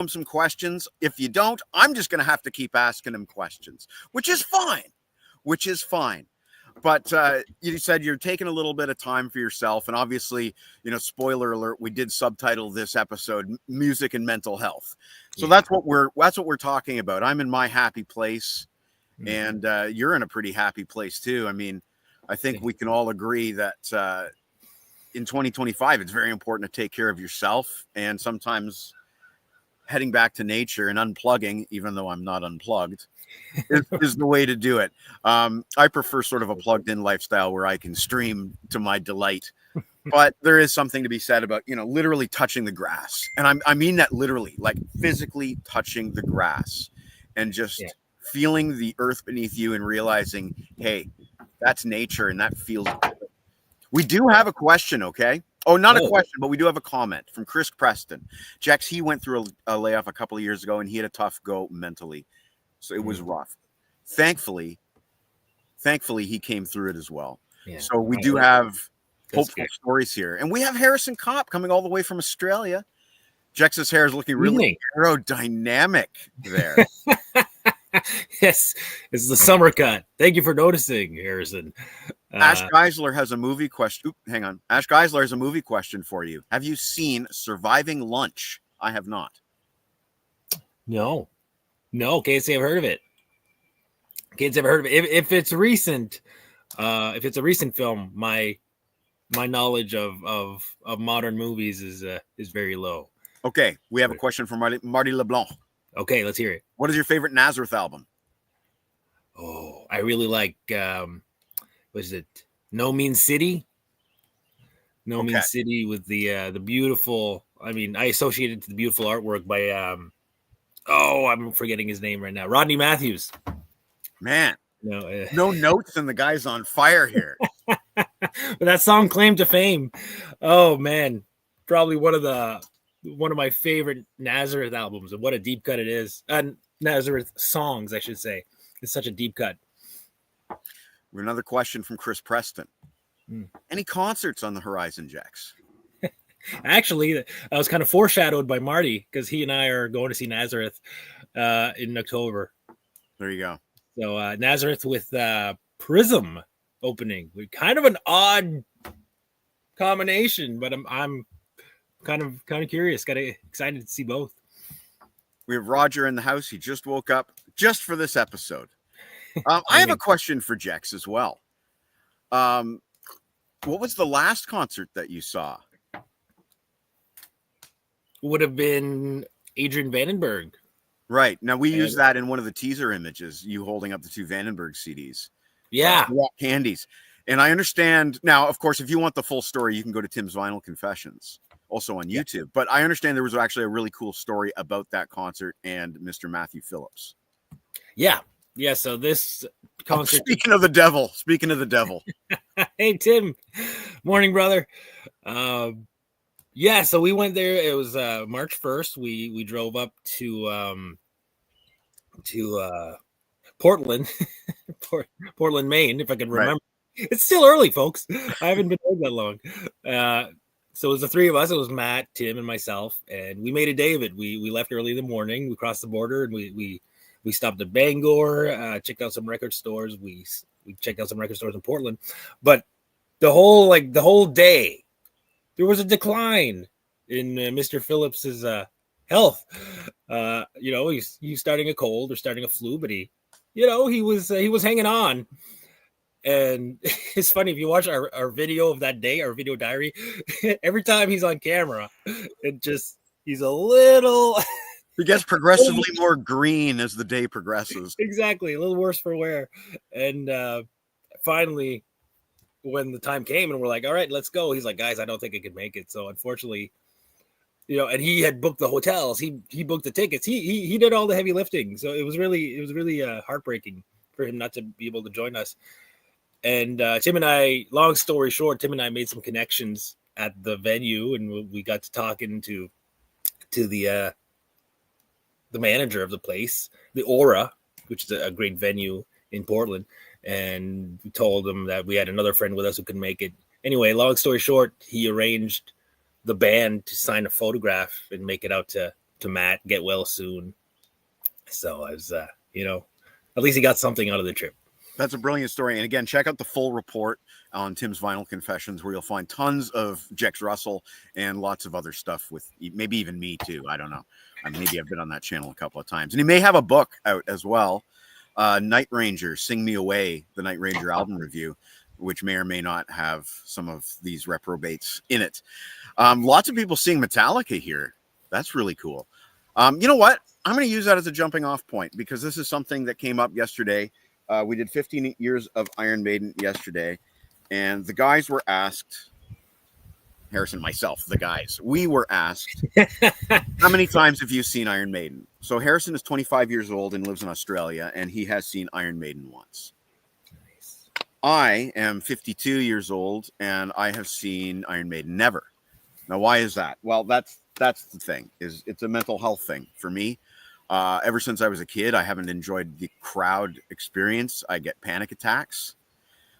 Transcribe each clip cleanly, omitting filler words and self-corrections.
him some questions. If you don't, I'm just going to have to keep asking him questions, which is fine. But you said you're taking a little bit of time for yourself. And obviously, spoiler alert, we did subtitle this episode Music and Mental Health. So that's what we're talking about. I'm in my happy place, and you're in a pretty happy place too. I mean, I think we can all agree that in 2025, it's very important to take care of yourself, and sometimes heading back to nature and unplugging, even though I'm not unplugged, is the way to do it. I prefer sort of a plugged in lifestyle where I can stream to my delight, but there is something to be said about, literally touching the grass. And I mean that literally, like physically touching the grass and just feeling the earth beneath you and realizing, hey, that's nature and that feels good. We do have a question, okay? Oh, not a question, but we do have a comment from Chris Preston. Jex, he went through a layoff a couple of years ago, and he had a tough go mentally. So it was rough. Thankfully, he came through it as well. Yeah. So we do have hopeful stories here. And we have Harrison Kopp coming all the way from Australia. Jex's hair is looking really aerodynamic there. Yes, it's the summer cut. Thank you for noticing, Harrison. Ash Geisler has a movie question. Hang on. Ash Geisler has a movie question for you. Have you seen Surviving Lunch? I have not. No, can't say I've heard of it. If it's recent, if it's a recent film, my knowledge of modern movies is very low. Okay, we have a question from Marty LeBlanc. Okay, let's hear it. What is your favorite Nazareth album? Oh, I really like what is it? No Means City. Means City with the beautiful. I mean, I associate it to the beautiful artwork by I'm forgetting his name right now. Rodney Matthews. Man, no notes and the guy's on fire here. But that song claimed to fame. Oh man, probably one of my favorite Nazareth albums, and what a deep cut it is. Nazareth songs, I should say. It's such a deep cut. Another question from Chris Preston. Any concerts on the horizon, Jex? Actually, I was kind of foreshadowed by Marty because he and I are going to see Nazareth in October. There you go. So Nazareth with Prism opening. Kind of an odd combination, but I'm kind of curious. Got excited to see both. We have Roger in the house. He just woke up just for this episode. I have a question for Jex as well. What was the last concert that you saw? Would have been Adrian Vandenberg. Right. Now, we use that in one of the teaser images, you holding up the two Vandenberg CDs. Yeah. Candies. And I understand. Now, of course, if you want the full story, you can go to Tim's Vinyl Confessions, also on YouTube. Yeah. But I understand there was actually a really cool story about that concert and Mr. Matthew Phillips. Yeah. Yeah. So this concert. Speaking of the devil. Hey, Tim. Morning, brother. Yeah, so we went there. It was March 1st. We drove up to Portland, Portland, Maine, if I can remember. Right. It's still early, folks. I haven't been home that long. So it was the three of us. It was Matt, Tim, and myself, and we made a day of it. We left early in the morning. We crossed the border, and we stopped at Bangor, checked out some record stores. We checked out some record stores in Portland, but the whole day, there was a decline in Mr. Phillips's health. He's starting a cold or starting a flu, but he was hanging on. And it's funny if you watch our video of that day, our video diary. Every time he's on camera, he's a little. He gets progressively more green as the day progresses. Exactly, a little worse for wear. And finally, when the time came and we're like, all right, let's go. He's like, guys, I don't think I could make it. So unfortunately, and he had booked the hotels. He booked the tickets. He did all the heavy lifting. So it was really heartbreaking for him not to be able to join us. And Tim and I, long story short, Tim and I made some connections at the venue, and we got to talking to the manager of the place, the Aura, which is a great venue in Portland. And we told him that we had another friend with us who could make it. Anyway, long story short, he arranged the band to sign a photograph and make it out to Matt, get well soon. So I was, at least he got something out of the trip. That's a brilliant story. And again, check out the full report on Tim's Vinyl Confessions, where you'll find tons of Jex Russell and lots of other stuff with maybe even me too. I don't know. Maybe I've been on that channel a couple of times. And he may have a book out as well. Night Ranger, Sing Me Away, the Night Ranger album review, which may or may not have some of these reprobates in it. Lots of people seeing Metallica here. That's really cool. You know what? I'm going to use that as a jumping off point, because this is something that came up yesterday. We did 15 years of Iron Maiden yesterday, and the guys were asked, Harrison, myself, the guys, we were asked, how many times have you seen Iron Maiden? So Harrison is 25 years old and lives in Australia, and he has seen Iron Maiden once. Nice. I am 52 years old, and I have seen Iron Maiden never. Now, why is that? Well, that's the thing. It's a mental health thing for me. Ever since I was a kid, I haven't enjoyed the crowd experience. I get panic attacks.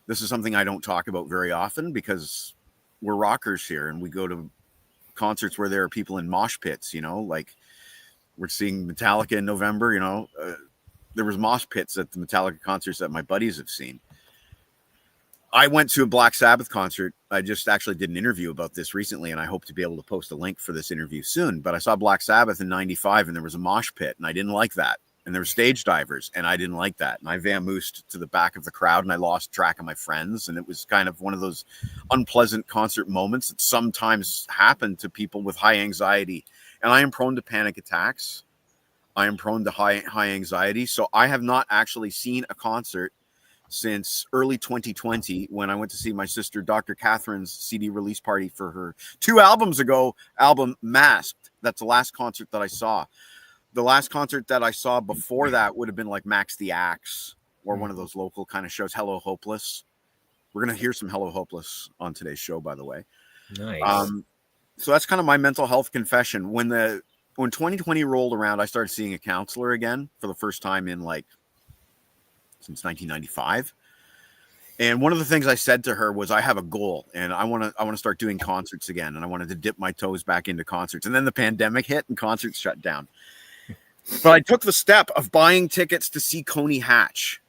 This is something I don't talk about very often, because we're rockers here and we go to concerts where there are people in mosh pits, like we're seeing Metallica in November, there was mosh pits at the Metallica concerts that my buddies have seen. I went to a Black Sabbath concert. I just actually did an interview about this recently, and I hope to be able to post a link for this interview soon. But I saw Black Sabbath in 95, and there was a mosh pit, and I didn't like that. And there were stage divers, and I didn't like that. And I vamoosed to the back of the crowd, and I lost track of my friends. And it was kind of one of those unpleasant concert moments that sometimes happen to people with high anxiety. And I am prone to panic attacks. I am prone to high anxiety. So I have not actually seen a concert since early 2020, when I went to see my sister, Dr. Catherine's CD release party for her 2 albums ago album, Masked. That's the last concert that I saw. The last concert that I saw before that would have been like Max the Axe, or one of those local kind of shows, Hello Hopeless. We're going to hear some Hello Hopeless on today's show, by the way. Nice. So that's kind of my mental health confession. When 2020 rolled around, I started seeing a counselor again for the first time in since 1995. And one of the things I said to her was, I have a goal, and I want to start doing concerts again. And I wanted to dip my toes back into concerts. And then the pandemic hit and concerts shut down. But I took the step of buying tickets to see Coney Hatch.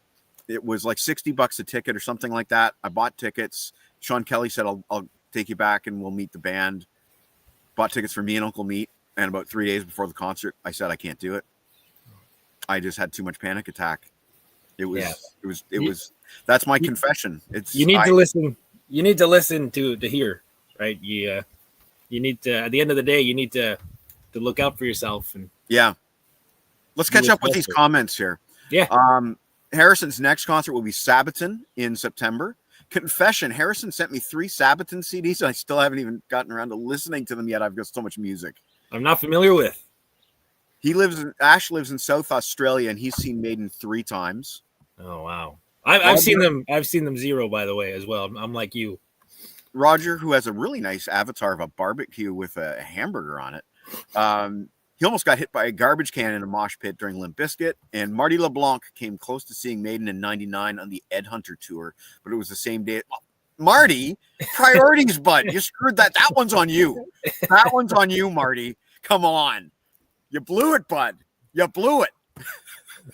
It was like $60 a ticket or something like that. I bought tickets. Sean Kelly said, I'll take you back and we'll meet the band. Bought tickets for me and Uncle Meat. And about 3 days before the concert, I said, I can't do it. I just had too much panic attack. It was, that's my confession. You need to listen to hear, right? You need to, at the end of the day, you need to look out for yourself. And yeah. Let's catch up with these comments here. Yeah. Harrison's next concert will be Sabaton in September. Confession, Harrison sent me 3 Sabaton CDs, and I still haven't even gotten around to listening to them yet. I've got so much music I'm not familiar with. Ash lives in South Australia, and he's seen Maiden 3 times. Oh wow! I've seen them. I've seen them 0, by the way, as well. I'm like you. Roger, who has a really nice avatar of a barbecue with a hamburger on it. He almost got hit by a garbage can in a mosh pit during Limp Bizkit. And Marty LeBlanc came close to seeing Maiden in '99 on the Ed Hunter tour, but it was the same day. Marty, priorities, bud. You screwed that. That one's on you. That one's on you, Marty. Come on. You blew it, bud. You blew it.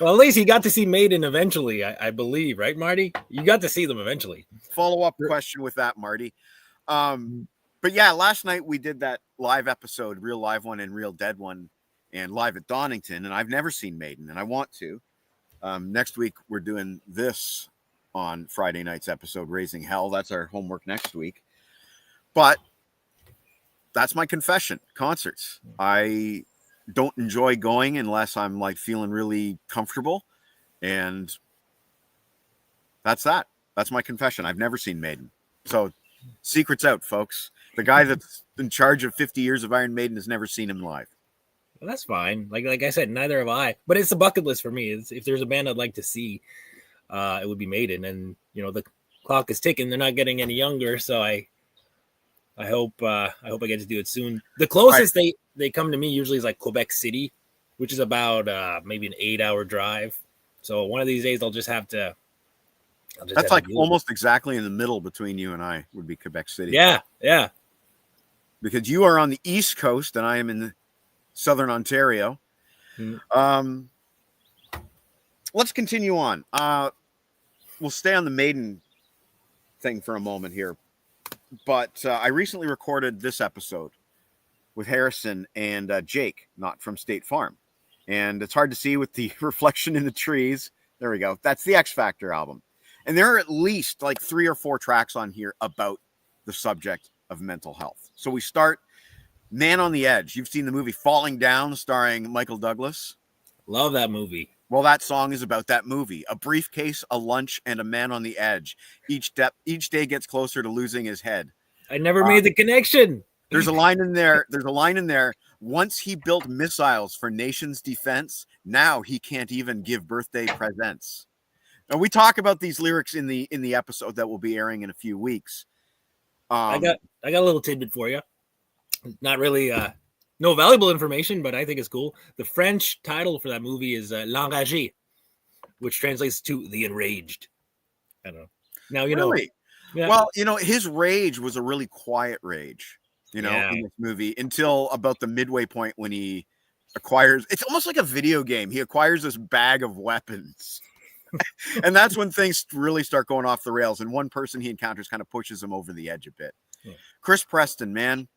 Well, at least he got to see Maiden eventually, I believe, right, Marty? You got to see them eventually. Follow-up question with that, Marty. But yeah, last night we did that live episode, Real Live one and Real Dead one, and live at Donington, and I've never seen Maiden, and I want to. Next week, we're doing this on Friday night's episode, Raising Hell. That's our homework next week. But that's my confession. Concerts. I don't enjoy going unless I'm like feeling really comfortable. And that's that. That's my confession. I've never seen Maiden. So secret's out, folks. The guy that's in charge of 50 years of Iron Maiden has never seen him live. Well, that's fine. Like I said, neither have I. But it's a bucket list for me. If there's a band I'd like to see, it would be Maiden. And the clock is ticking. They're not getting any younger, so I hope I get to do it soon. The closest they come to me usually is like Quebec City, which is about maybe an 8-hour drive. So one of these days I'll just have to. That's like almost exactly in the middle between you and I would be Quebec City. Yeah. Because you are on the East Coast and I am in the Southern Ontario. Mm. Let's continue on. We'll stay on the Maiden thing for a moment here. But I recently recorded this episode with Harrison and Jake, not from State Farm. And it's hard to see with the reflection in the trees. There we go. That's the X Factor album. And there are at least like 3 or 4 tracks on here about the subject of mental health. So we start Man on the Edge. You've seen the movie Falling Down starring Michael Douglas. Love that movie. Well, that song is about that movie. A briefcase, a lunch, and a man on the edge. Each day gets closer to losing his head. I never made the connection. There's a line in there. Once he built missiles for nation's defense, now he can't even give birthday presents. And we talk about these lyrics in the episode that will be airing in a few weeks. I got a little tidbit for you. Not really no valuable information, but I think it's cool. The French title for that movie is L'Enragé, which translates to the enraged. I don't know. Now you know. Really? Yeah. Well, his rage was a really quiet rage, in this movie until about the midway point when he acquires. It's almost like a video game. He acquires this bag of weapons. And that's when things really start going off the rails. And one person he encounters kind of pushes him over the edge a bit. Yeah. Chris Preston, man.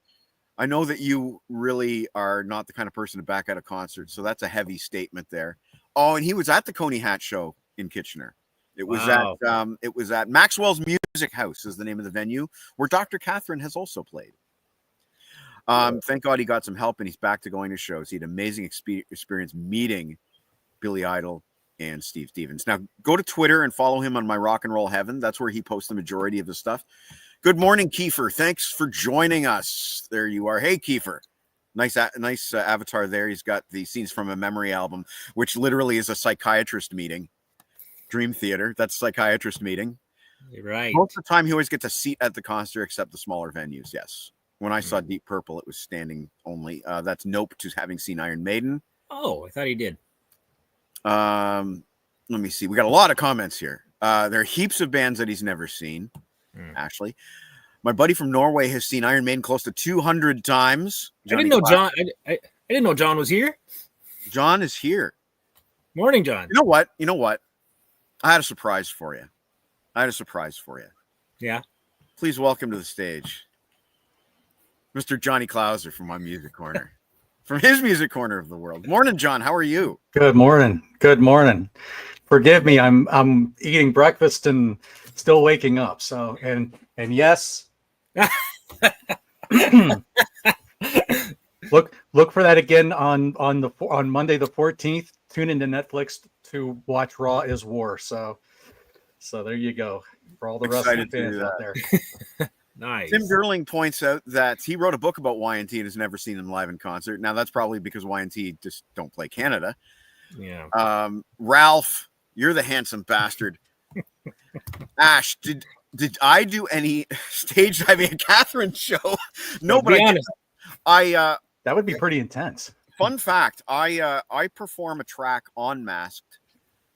I know that you really are not the kind of person to back out a concert, so that's a heavy statement there. Oh, and he was at the Coney Hat show in Kitchener. It was at Maxwell's Music House is the name of the venue, where Dr. Catherine has also played. Thank God he got some help and he's back to going to shows. He had an amazing experience meeting Billy Idol and Steve Stevens. Now go to Twitter and follow him on My Rock and Roll Heaven. That's where he posts the majority of the stuff. Good morning, Kiefer. Thanks for joining us. There you are. Hey, Kiefer. Nice avatar there. He's got the Scenes from a Memory album, which literally is a psychiatrist meeting. Dream Theater. That's a psychiatrist meeting. You're right. Most of the time, he always gets a seat at the concert, except the smaller venues. Yes. When I saw Deep Purple, it was standing only. That's Nope to having seen Iron Maiden. Oh, I thought he did. Let me see. We got a lot of comments here. There are heaps of bands that he's never seen. Ashley, my buddy from Norway has seen Iron Maiden close to 200 times. I didn't know John. I didn't know John was here. John is here. Morning, John. You know what? I had a surprise for you. Yeah. Please welcome to the stage, Mr. Johnny Klauser from my music corner, from his music corner of the world. Morning, John. How are you? Good morning. Forgive me. I'm eating breakfast and still waking up. So and yes. Look for that again on Monday the 14th. Tune into Netflix to watch Raw is War. So there you go for all the wrestling fans out there. Nice. Tim Gerling points out that he wrote a book about Y&T and has never seen them live in concert. Now that's probably because Y&T just don't play Canada. Yeah. Ralph, you're the handsome bastard. Ash, did I do any stage diving at Catherine's show? No, but I that would be pretty intense. Fun fact, I perform a track on Masked.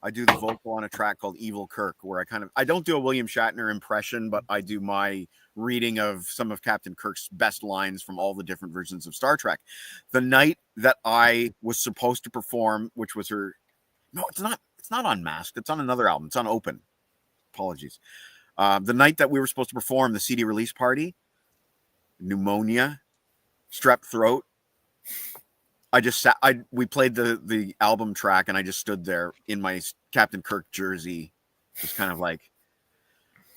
I do the vocal on a track called Evil Kirk, where I don't do a William Shatner impression, but I do my reading of some of Captain Kirk's best lines from all the different versions of Star Trek. The night that I was supposed to perform, which was it's not on Masked. It's on another album. It's on Open. Apologies. The night that we were supposed to perform the CD release party, pneumonia, strep throat. I just sat. We played the album track, and I just stood there in my Captain Kirk jersey, just kind of like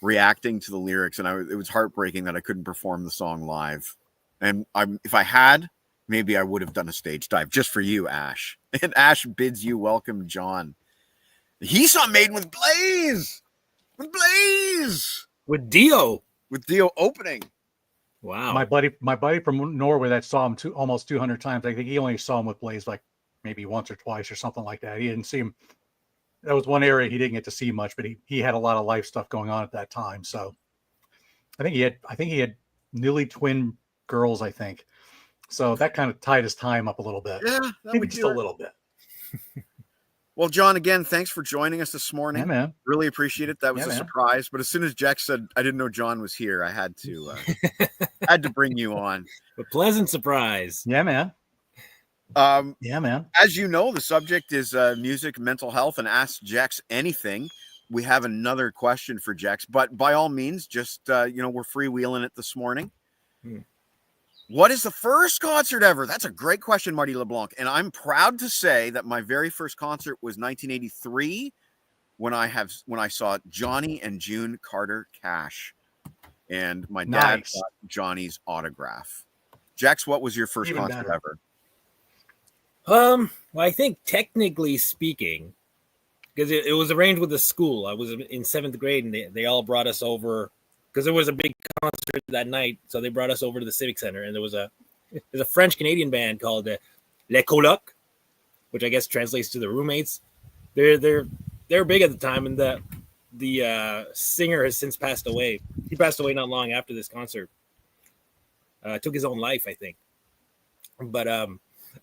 reacting to the lyrics. And it was heartbreaking that I couldn't perform the song live. And if I had, maybe I would have done a stage dive just for you, Ash. And Ash bids you welcome, John. He saw Maiden with Blaze. With Dio opening. Wow. My buddy from Norway that saw him almost 200 times. I think he only saw him with Blaze like maybe once or twice or something like that. He didn't see him. That was one area he didn't get to see much, but he had a lot of life stuff going on at that time. So I think he had newly twin girls, I think. So that kind of tied his time up a little bit. Yeah, maybe just a little bit. Well, John, again, thanks for joining us this morning. Yeah, man. Really appreciate it. That was a surprise. But as soon as Jex said I didn't know John was here, I had to bring you on. A pleasant surprise. Yeah, man. Yeah, man. As you know, the subject is music, mental health, and Ask Jex Anything. We have another question for Jex, but by all means, just we're freewheeling it this morning. What is the first concert ever? That's a great question, Marty LeBlanc. And I'm proud to say that my very first concert was 1983 when I saw Johnny and June Carter Cash. And my dad got Johnny's autograph. Jex, what was your first concert ever? Well, I think technically speaking, because it was arranged with the school. I was in 7th grade, and they all brought us over because there was a big concert that night. So they brought us over to the Civic Center, and there's a French Canadian band called Les Colocs, which I guess translates to the roommates. They're big at the time, and the singer has since passed away. He passed away not long after this concert. Took his own life, I think. But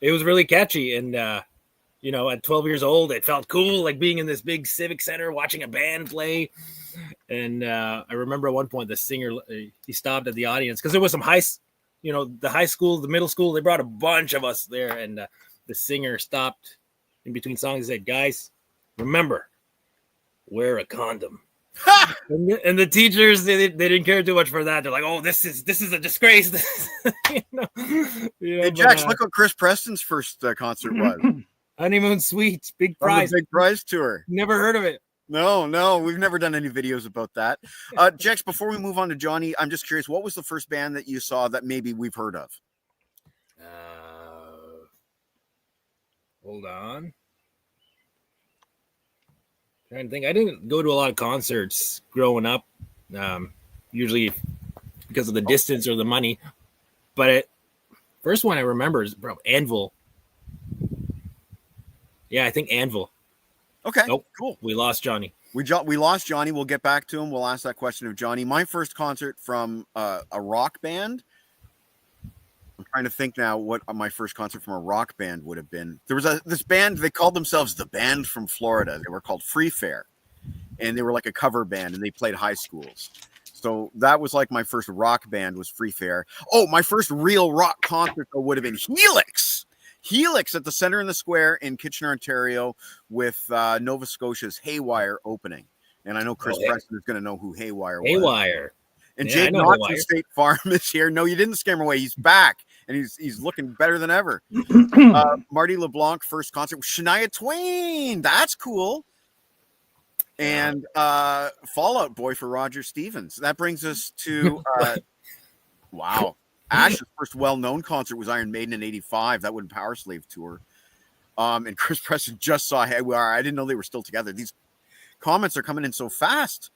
it was really catchy, and at 12 years old, it felt cool, like being in this big Civic Center watching a band play. And I remember at one point the singer, he stopped at the audience because there was some the high school, the middle school, they brought a bunch of us there, and the singer stopped in between songs and said, "Guys, remember, wear a condom." and the teachers, they didn't care too much for that. They're like, "Oh, this is a disgrace." Hey, Jex, look what Chris Preston's first concert was. Honeymoon Suites, big prize. Big prize tour. Never heard of it. No, we've never done any videos about that. Jex, before we move on to Johnny, I'm just curious, what was the first band that you saw that maybe we've heard of? Hold on. Trying to think. I didn't go to a lot of concerts growing up, usually because of the distance or the money. But first one I remember is Anvil. Yeah, I think Anvil. Okay, nope, cool. We lost Johnny. We lost Johnny. We'll get back to him. We'll ask that question of Johnny. My first concert from a rock band. I'm trying to think now what my first concert from a rock band would have been. There was this band. They called themselves the Band from Florida. They were called Free Fair, and they were like a cover band, and they played high schools. So that was like my first rock band was Free Fair. Oh, my first real rock concert would have been Helix at the Center in the Square in Kitchener, Ontario, with Nova Scotia's Haywire opening. And I know Chris Preston is going to know who Haywire was. Haywire. And Jake Knott from State Farm is here. No, you didn't scare him away. He's back, and he's looking better than ever. Marty LeBlanc, first concert with Shania Twain. That's cool. And Fall Out Boy for Roger Stevens. That brings us to wow. Ash's first well-known concert was Iron Maiden in '85. That would Power Slave tour. And Chris Preston just saw Haywire. I didn't know they were still together. These comments are coming in so fast.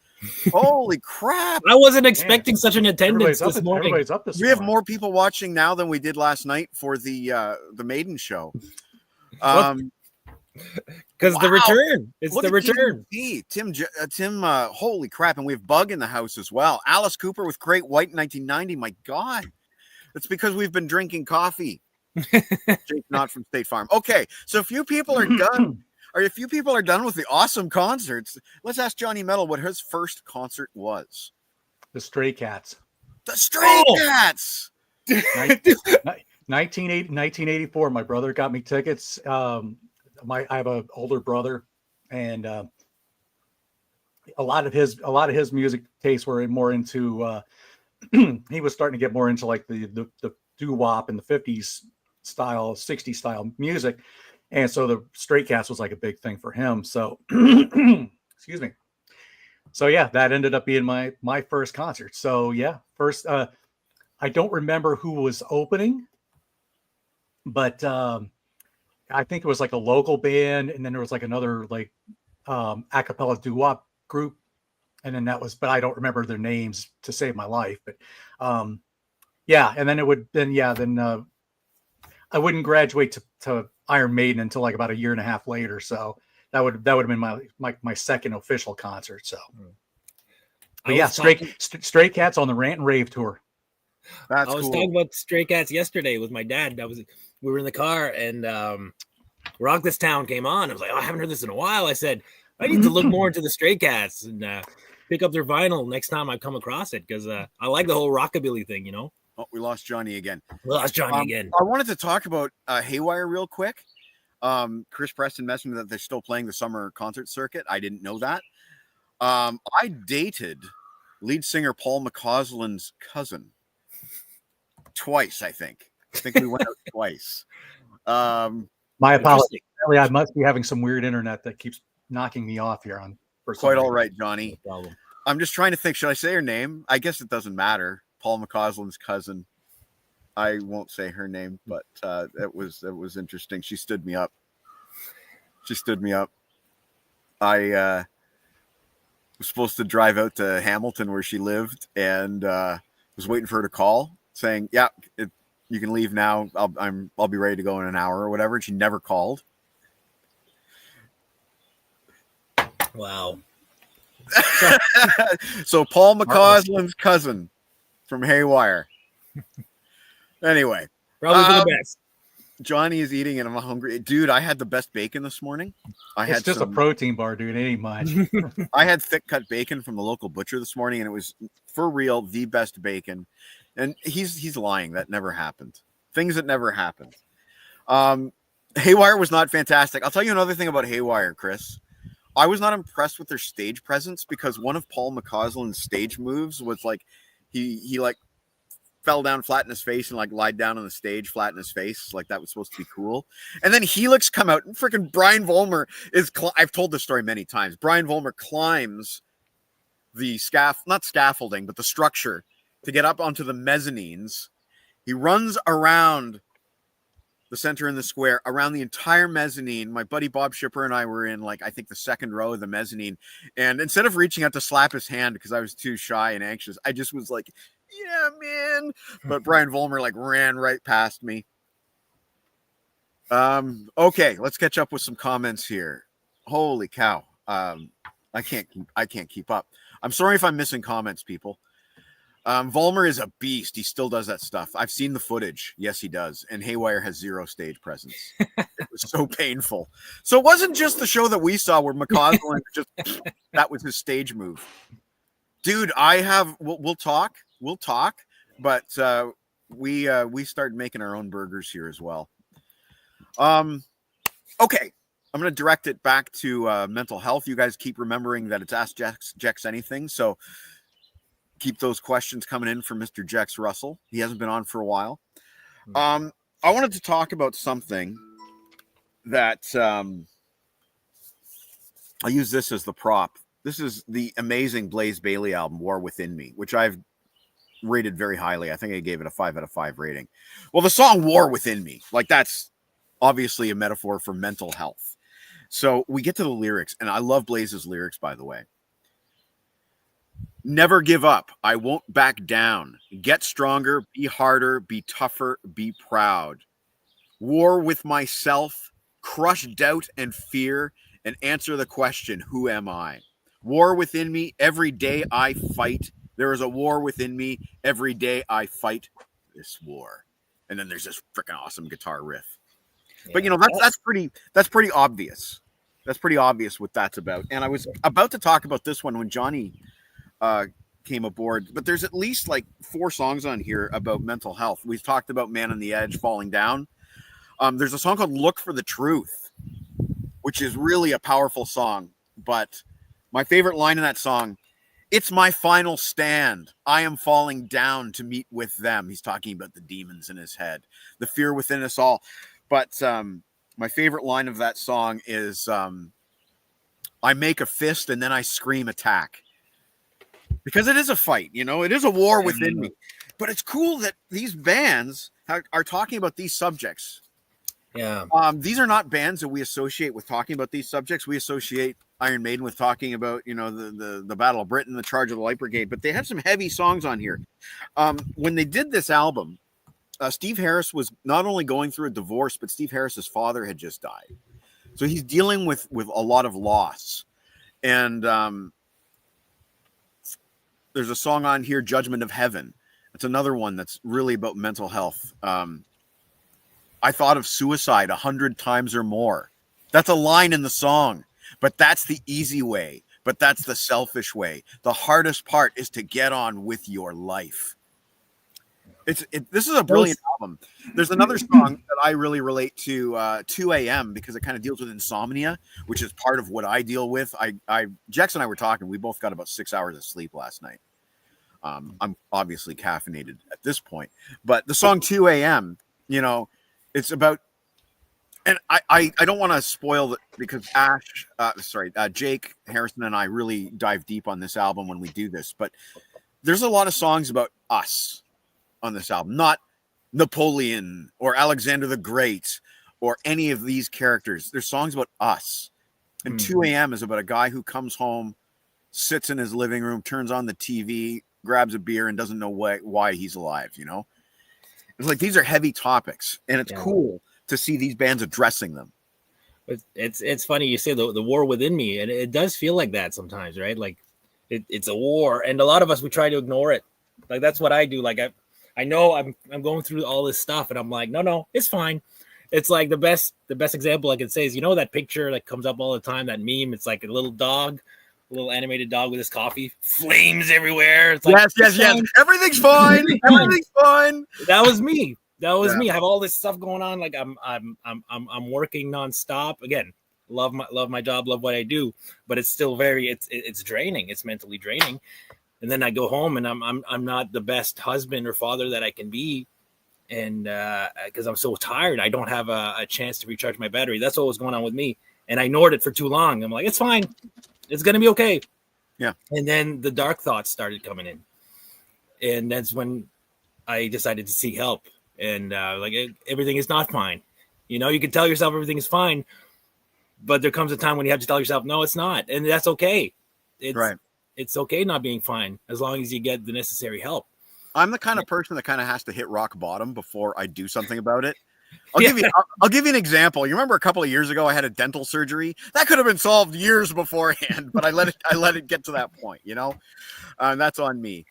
Holy crap! I wasn't expecting such an attendance this morning. We have more people watching now than we did last night for the Maiden show. Because the return. It's Look the return. Tim, holy crap. And we have Bug in the house as well. Alice Cooper with Great White in 1990. My God. It's because we've been drinking coffee. Jake Knott from State Farm. Okay, so a few people are done. A few people are done with the awesome concerts. Let's ask Johnny Metal what his first concert was. The Stray Cats. The Stray Cats! 1984, my brother got me tickets. I have an older brother, and a lot of his music tastes were more into he was starting to get more into like the doo-wop and the 50s style, 60s style music. And so the Stray Cats was like a big thing for him. So excuse me. So yeah, that ended up being my first concert. So yeah, first I don't remember who was opening, but I think it was like a local band, and then there was like another like a cappella doo-wop group. And then but I don't remember their names to save my life. But yeah, and then I wouldn't graduate to Iron Maiden until like about a year and a half later. So that would have been my second official concert. So, but yeah, Stray Cats on the Rant and Rave tour. I was talking about Stray Cats yesterday with my dad. We were in the car, and Rock This Town came on. I was like, I haven't heard this in a while. I said, I need to look more into the Stray Cats and pick up their vinyl next time I come across it, because I like the whole rockabilly thing, Oh, we lost Johnny again. We lost Johnny again. I wanted to talk about Haywire real quick. Chris Preston mentioned that they're still playing the summer concert circuit. I didn't know that. I dated lead singer Paul McCausland's cousin twice, I think. I think we went out twice. My apologies. I must be having some weird internet that keeps knocking me off here. Quite all right, Johnny. No problem. I'm just trying to think. Should I say her name? I guess it doesn't matter. Paul McCausland's cousin. I won't say her name, but it was interesting. She stood me up. I was supposed to drive out to Hamilton where she lived, and was waiting for her to call, saying, "Yeah, you can leave now. I'll be ready to go in an hour or whatever." And she never called. Wow. So Paul McCausland's cousin from Haywire. Anyway, probably for the best. Johnny is eating and I'm hungry. Dude, I had the best bacon this morning. It's just a protein bar, dude. It ain't much. I had thick cut bacon from the local butcher this morning, and it was for real the best bacon. And he's lying. That never happened. Things that never happened. Haywire was not fantastic. I'll tell you another thing about Haywire, Chris. I was not impressed with their stage presence because one of Paul McCausland's stage moves was like he like fell down flat in his face and like lied down on the stage flat in his face. Like that was supposed to be cool. And then Helix come out and freaking Brian Vollmer is, I've told this story many times. Brian Vollmer climbs the not scaffolding, but the structure to get up onto the mezzanines. He runs around the center in the square, around the entire mezzanine. My buddy Bob Shipper and I were in like, I think the second row of the mezzanine. And instead of reaching out to slap his hand because I was too shy and anxious, I just was like, yeah, man. But Brian Vollmer like ran right past me. Okay, let's catch up with some comments here. Holy cow. I can't keep up. I'm sorry if I'm missing comments, people. Vollmer is a beast. He still does that stuff. I've seen the footage. Yes, he does. And Haywire has zero stage presence. It was so painful. So it wasn't just the show that we saw where McCausland just that was his stage move. Dude, we'll talk. But we started making our own burgers here as well. Okay. I'm going to direct it back to mental health. You guys keep remembering that it's Ask Jex Anything. So keep those questions coming in from Mr. Jex Russell. He hasn't been on for a while. I wanted to talk about something that I'll use this as the prop. This is the amazing Blaze Bayley album, War Within Me, which I've rated very highly. I think I gave it a 5 out of 5 rating. Well, the song War Within Me, like that's obviously a metaphor for mental health. So we get to the lyrics, and I love Blaze's lyrics, by the way. Never give up. I won't back down. Get stronger, be harder, be tougher, be proud. War with myself, crush doubt and fear, and answer the question, who am I? War within me, every day I fight. There is a war within me, every day I fight this war. And then there's this freaking awesome guitar riff. Yeah, but you know, that's pretty obvious. That's pretty obvious what that's about. And I was about to talk about this one when Johnny came aboard, but there's at least like 4 songs on here about mental health. We've talked about Man on the Edge, Falling Down. There's a song called Look for the Truth, which is really a powerful song. But my favorite line in that song, it's my final stand. I am falling down to meet with them. He's talking about the demons in his head, the fear within us all. But my favorite line of that song is, I make a fist and then I scream attack. Because it is a fight, you know, it is a war within me. But it's cool that these bands are talking about these subjects. Yeah. These are not bands that we associate with talking about these subjects. We associate Iron Maiden with talking about, you know, the Battle of Britain, the Charge of the Light Brigade. But they have some heavy songs on here. When they did this album, Steve Harris was not only going through a divorce, but Steve Harris's father had just died. So he's dealing with a lot of loss. And there's a song on here, Judgment of Heaven. It's another one that's really about mental health. I thought of suicide 100 times or more. That's a line in the song, but that's the easy way. But that's the selfish way. The hardest part is to get on with your life. This is a brilliant album. There's another song that I really relate to, 2 a.m. because it kind of deals with insomnia, which is part of what I deal with. Jex and I were talking. We both got about 6 hours of sleep last night. I'm obviously caffeinated at this point, but the song 2 a.m., it's about, and I don't want to spoil it because Jake Harrison and I really dive deep on this album when we do this, but there's a lot of songs about us on this album, not Napoleon or Alexander the Great or any of these characters. There's songs about us. And 2 a.m. is about a guy who comes home, sits in his living room, turns on the TV, grabs a beer, and doesn't know why he's alive, It's like these are heavy topics, and it's cool to see these bands addressing them. It's funny you say the war within me, and it does feel like that sometimes, right? Like it's a war, and a lot of us, we try to ignore it. Like that's what I do. Like I know I'm going through all this stuff, and I'm like, no, it's fine. It's like the best example I can say is, that picture that comes up all the time, that meme. It's like a little dog, a little animated dog with his coffee, flames everywhere. It's like, yes. Everything's fine. Everything's fine. That was me. Me. I have all this stuff going on. Like I'm working nonstop. Again, love my job, love what I do, but it's still it's draining. It's mentally draining. And then I go home and I'm not the best husband or father that I can be. And because I'm so tired, I don't have a chance to recharge my battery. That's what was going on with me. And I ignored it for too long. I'm like, it's fine. It's going to be okay. Yeah. And then the dark thoughts started coming in. And that's when I decided to seek help. And everything is not fine. You can tell yourself everything is fine, but there comes a time when you have to tell yourself, no, it's not. And that's okay. It's okay not being fine as long as you get the necessary help. I'm the kind of person that kind of has to hit rock bottom before I do something about it. I'll give you an example. You remember a couple of years ago, I had a dental surgery that could have been solved years beforehand, but I let it get to that point, that's on me.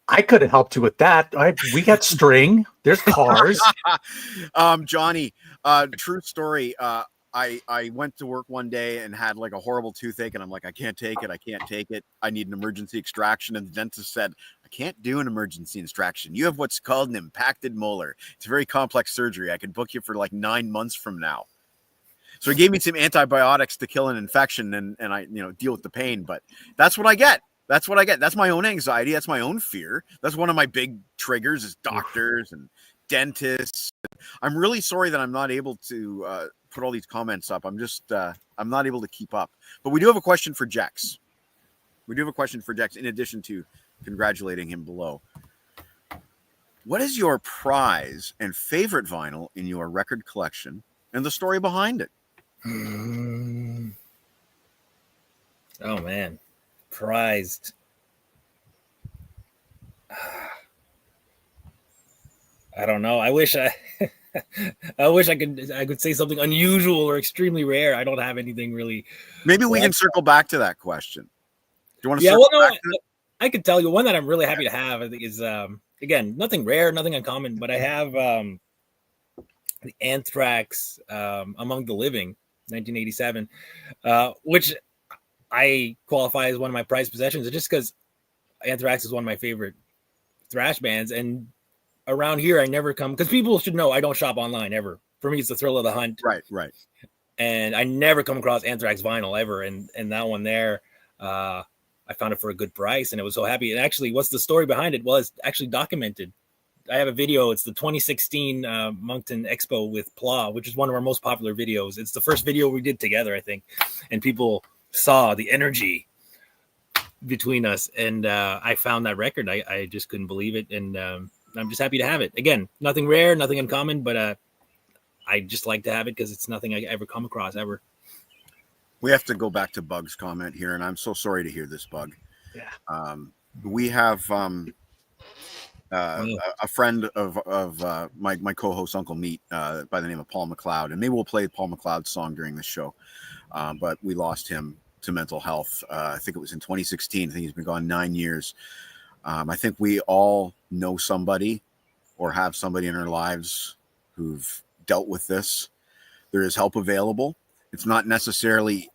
I could have helped you with that. We got string. There's cars. Johnny, true story. I went to work one day and had like a horrible toothache, and I'm like, I can't take it. I need an emergency extraction. And the dentist said, I can't do an emergency extraction. You have what's called an impacted molar. It's a very complex surgery. I can book you for like 9 months from now. So he gave me some antibiotics to kill an infection and I, deal with the pain. But that's what I get. That's my own anxiety. That's my own fear. That's one of my big triggers is doctors and dentists. I'm really sorry that I'm not able to put all these comments up. I'm not able to keep up. But we do have a question for Jex. In addition to congratulating him below. What is your prize and favorite vinyl in your record collection and the story behind it? Oh man, prized. I don't know. I wish I could say something unusual or extremely rare. I don't have anything really. Maybe we can circle back to that question. Do you want to circle back to it? I could tell you one that I'm really happy to have. I think is again, nothing rare, nothing uncommon, but I have the Anthrax Among the Living, 1987, which I qualify as one of my prized possessions, just because Anthrax is one of my favorite thrash bands. And around here, I never come, because people should know I don't shop online ever. For me, it's the thrill of the hunt. Right. And I never come across Anthrax vinyl ever. And that one there, I found it for a good price, and I was so happy. And actually, what's the story behind it was actually documented. I have a video. It's the 2016 Moncton Expo with Pla, which is one of our most popular videos. It's the first video we did together, I think. And people saw the energy between us. And I found that record. I just couldn't believe it. And I'm just happy to have it. Again, nothing rare, nothing uncommon, but I just like to have it because it's nothing I ever come across ever. We have to go back to Bug's comment here, and I'm so sorry to hear this, Bug. Yeah. We have a friend of my co-host Uncle Meat by the name of Paul McLeod, and maybe we'll play Paul McLeod's song during this show. But we lost him to mental health. I think it was in 2016. I think he's been gone 9 years. I think we all know somebody or have somebody in our lives who've dealt with this. There is help available. It's not necessarily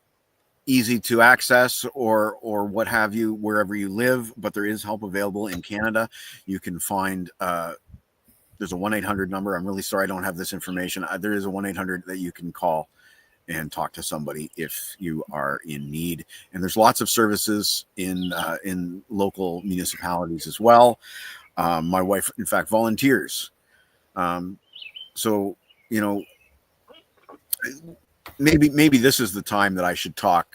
easy to access or what have you wherever you live, but there is help available in Canada. You can find there's a 1-800 number. I'm really sorry I don't have this information. There is a 1-800 that you can call and talk to somebody if you are in need. And there's lots of services in local municipalities as well. My wife, in fact, volunteers. So, you know, maybe this is the time that I should talk.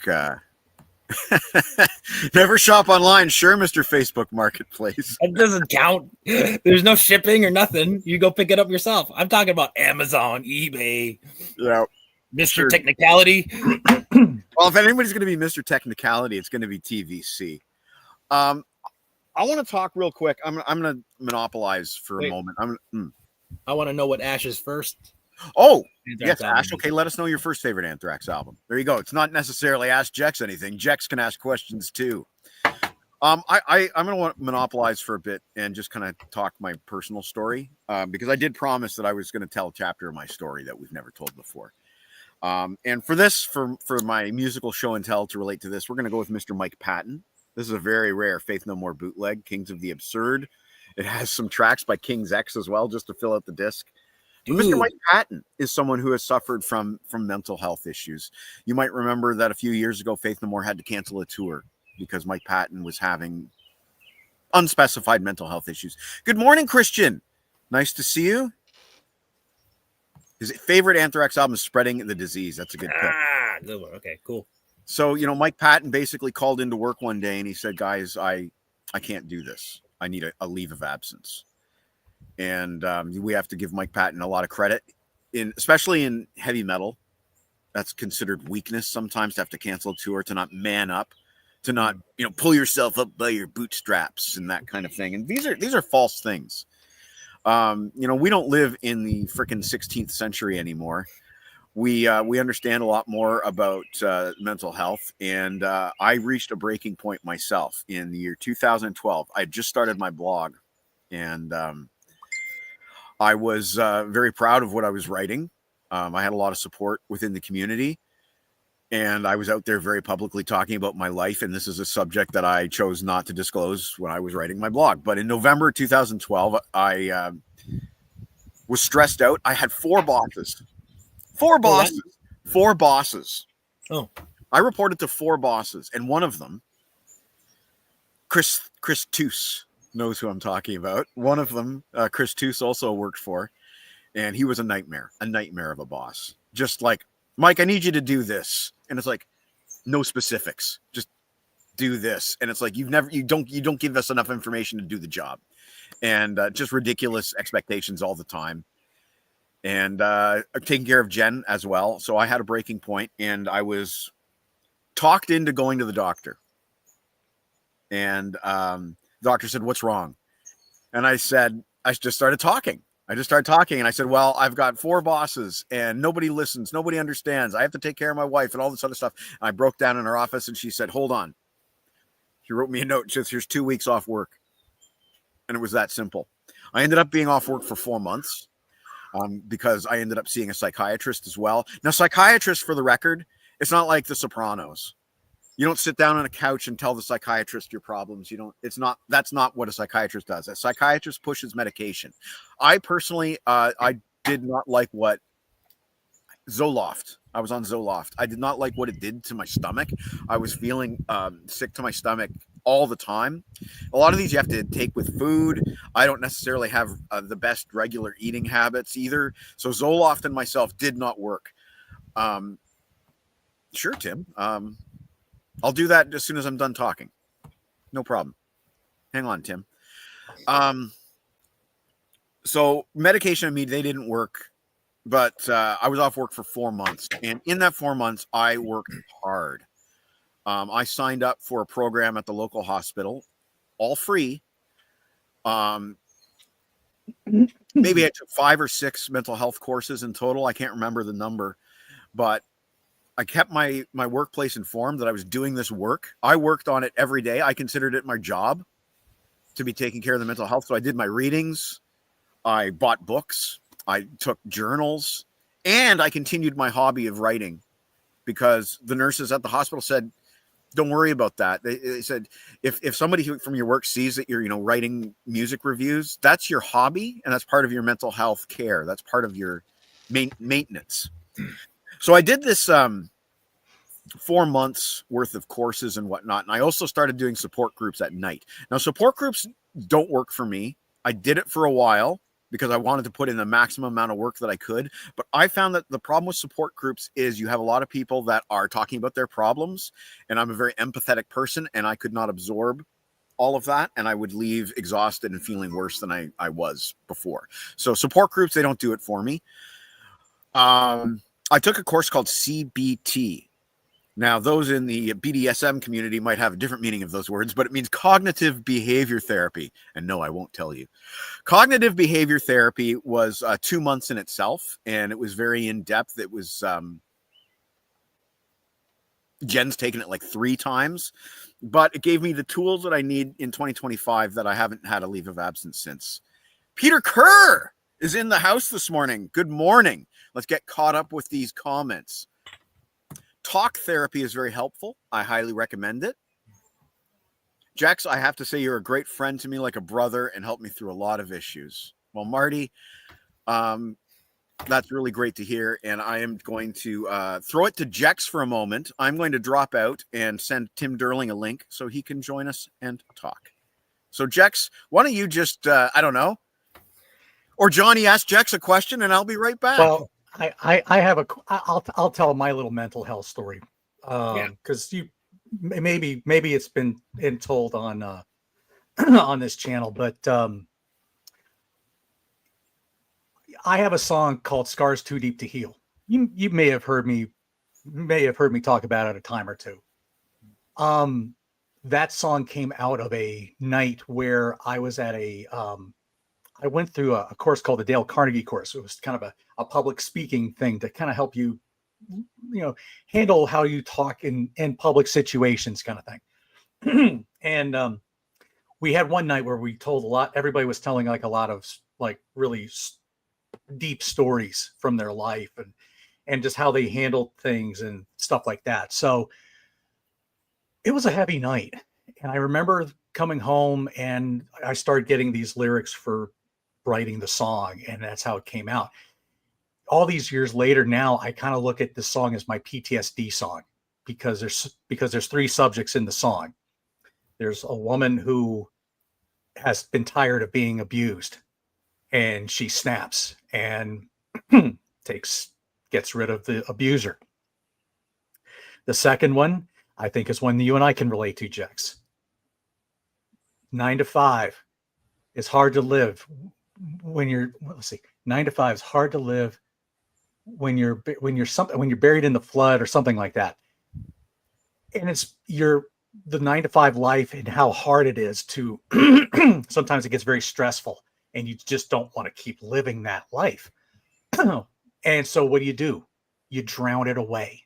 Never shop online. Sure, Mr. Facebook Marketplace. That doesn't count. There's no shipping or nothing. You go pick it up yourself. I'm talking about Amazon, eBay. Yeah. Mr. Sure. Technicality. Well, if anybody's going to be Mr. Technicality, it's going to be TVC. I want to talk real quick. I'm going to monopolize for a moment. I want to know what Ash is first. Oh, Anthrax yes, album. Ash. Okay, let us know your first favorite Anthrax album. There you go. It's not necessarily Ask Jex Anything. Jex can ask questions too. I'm going to monopolize for a bit and just kind of talk my personal story because I did promise that I was going to tell a chapter of my story that we've never told before. And for this, for my musical show and tell to relate to this, we're going to go with Mr. Mike Patton. This is a very rare Faith No More bootleg, Kings of the Absurd. It has some tracks by King's X as well, just to fill out the disc. Mr. Mike Patton is someone who has suffered from mental health issues. You might remember that a few years ago, Faith No More had to cancel a tour because Mike Patton was having unspecified mental health issues. Good morning, Christian. Nice to see you. His favorite Anthrax album is Spreading the Disease. That's a good pick. Good one. Okay, cool. So, you know, Mike Patton basically called into work one day and he said, guys, I can't do this. I need a leave of absence. And we have to give Mike Patton a lot of credit, especially in heavy metal. That's considered weakness sometimes to have to cancel a tour, to not man up, to not, you know, pull yourself up by your bootstraps and that kind of thing. And these are false things. You know, we don't live in the freaking 16th century anymore. We understand a lot more about mental health. And I reached a breaking point myself in the year 2012. I just started my blog and I was very proud of what I was writing. I had a lot of support within the community. And I was out there very publicly talking about my life. And this is a subject that I chose not to disclose when I was writing my blog. But in November 2012, I was stressed out. I had 4 bosses. 4 bosses. 4 bosses. Oh. I reported to 4 bosses. And one of them, Chris Toos, knows who I'm talking about. One of them, Chris Toos, also worked for. And he was a nightmare of a boss. Just like, Mike, I need you to do this. And it's like, no specifics. Just do this. And it's like, you don't give us enough information to do the job. And just ridiculous expectations all the time. And taking care of Jen as well. So I had a breaking point and I was talked into going to the doctor. And the doctor said, what's wrong? And I said, I just started talking. And I said, well, I've got 4 bosses and nobody listens. Nobody understands. I have to take care of my wife and all this other stuff. And I broke down in her office and she said, hold on. She wrote me a note. She says, here's 2 weeks off work. And it was that simple. I ended up being off work for 4 months because I ended up seeing a psychiatrist as well. Now, psychiatrists, for the record, it's not like The Sopranos. You don't sit down on a couch and tell the psychiatrist your problems. That's not what a psychiatrist does. A psychiatrist pushes medication. I personally, I did not like what Zoloft. I was on Zoloft. I did not like what it did to my stomach. I was feeling sick to my stomach all the time. A lot of these you have to take with food. I don't necessarily have the best regular eating habits either. So Zoloft and myself did not work. Sure, Tim. I'll do that as soon as I'm done talking. No problem. Hang on, Tim. So medication on me, they didn't work, but I was off work for 4 months. And in that 4 months, I worked hard. I signed up for a program at the local hospital, all free. Maybe I took 5 or 6 mental health courses in total. I can't remember the number, but I kept my workplace informed that I was doing this work. I worked on it every day. I considered it my job to be taking care of the mental health. So I did my readings. I bought books. I took journals. And I continued my hobby of writing because the nurses at the hospital said, don't worry about that. They said, if somebody from your work sees that you're, writing music reviews, that's your hobby and that's part of your mental health care. That's part of your maintenance. So I did this 4 months worth of courses and whatnot. And I also started doing support groups at night. Now, support groups don't work for me. I did it for a while because I wanted to put in the maximum amount of work that I could. But I found that the problem with support groups is you have a lot of people that are talking about their problems. And I'm a very empathetic person and I could not absorb all of that. And I would leave exhausted and feeling worse than I was before. So support groups, they don't do it for me. I took a course called CBT. Now, those in the BDSM community might have a different meaning of those words, but it means cognitive behavior therapy. And no, I won't tell you. Cognitive behavior therapy was 2 months in itself, and it was very in-depth. It was, Jen's taken it like 3 times, but it gave me the tools that I need in 2025 that I haven't had a leave of absence since. Peter Kerr is in the house this morning. Good morning. Let's get caught up with these comments. Talk therapy is very helpful. I highly recommend it. Jex, I have to say you're a great friend to me, like a brother, and helped me through a lot of issues. Well, Marty, that's really great to hear. And I am going to throw it to Jex for a moment. I'm going to drop out and send Tim Derling a link so he can join us and talk. So Jex, why don't you just, I don't know, or Johnny, ask Jex a question and I'll be right back. Well, I have I'll tell my little mental health story because maybe it's been told on on this channel, but I have a song called "Scars Too Deep to Heal." You may have heard me talk about it a time or two. That song came out of a night where I was at I went through a course called the Dale Carnegie course. It was kind of a public speaking thing to kind of help you, handle how you talk in public situations kind of thing. And we had one night where we told everybody was telling like a lot of like really deep stories from their life and just how they handled things and stuff like that. So it was a heavy night. And I remember coming home and I started getting these lyrics for writing the song, and that's how it came out. All these years later, now I kind of look at this song as my PTSD song because there's 3 subjects in the song. There's a woman who has been tired of being abused, and she snaps and gets rid of the abuser. The second one, I think, is one you and I can relate to, Jex. 9 to 5 is hard to live. When you're 9 to 5 is hard to live when you're buried in the flood or something like that. And it's the 9 to 5 life and how hard it is to sometimes it gets very stressful and you just don't want to keep living that life. And so what do? You drown it away.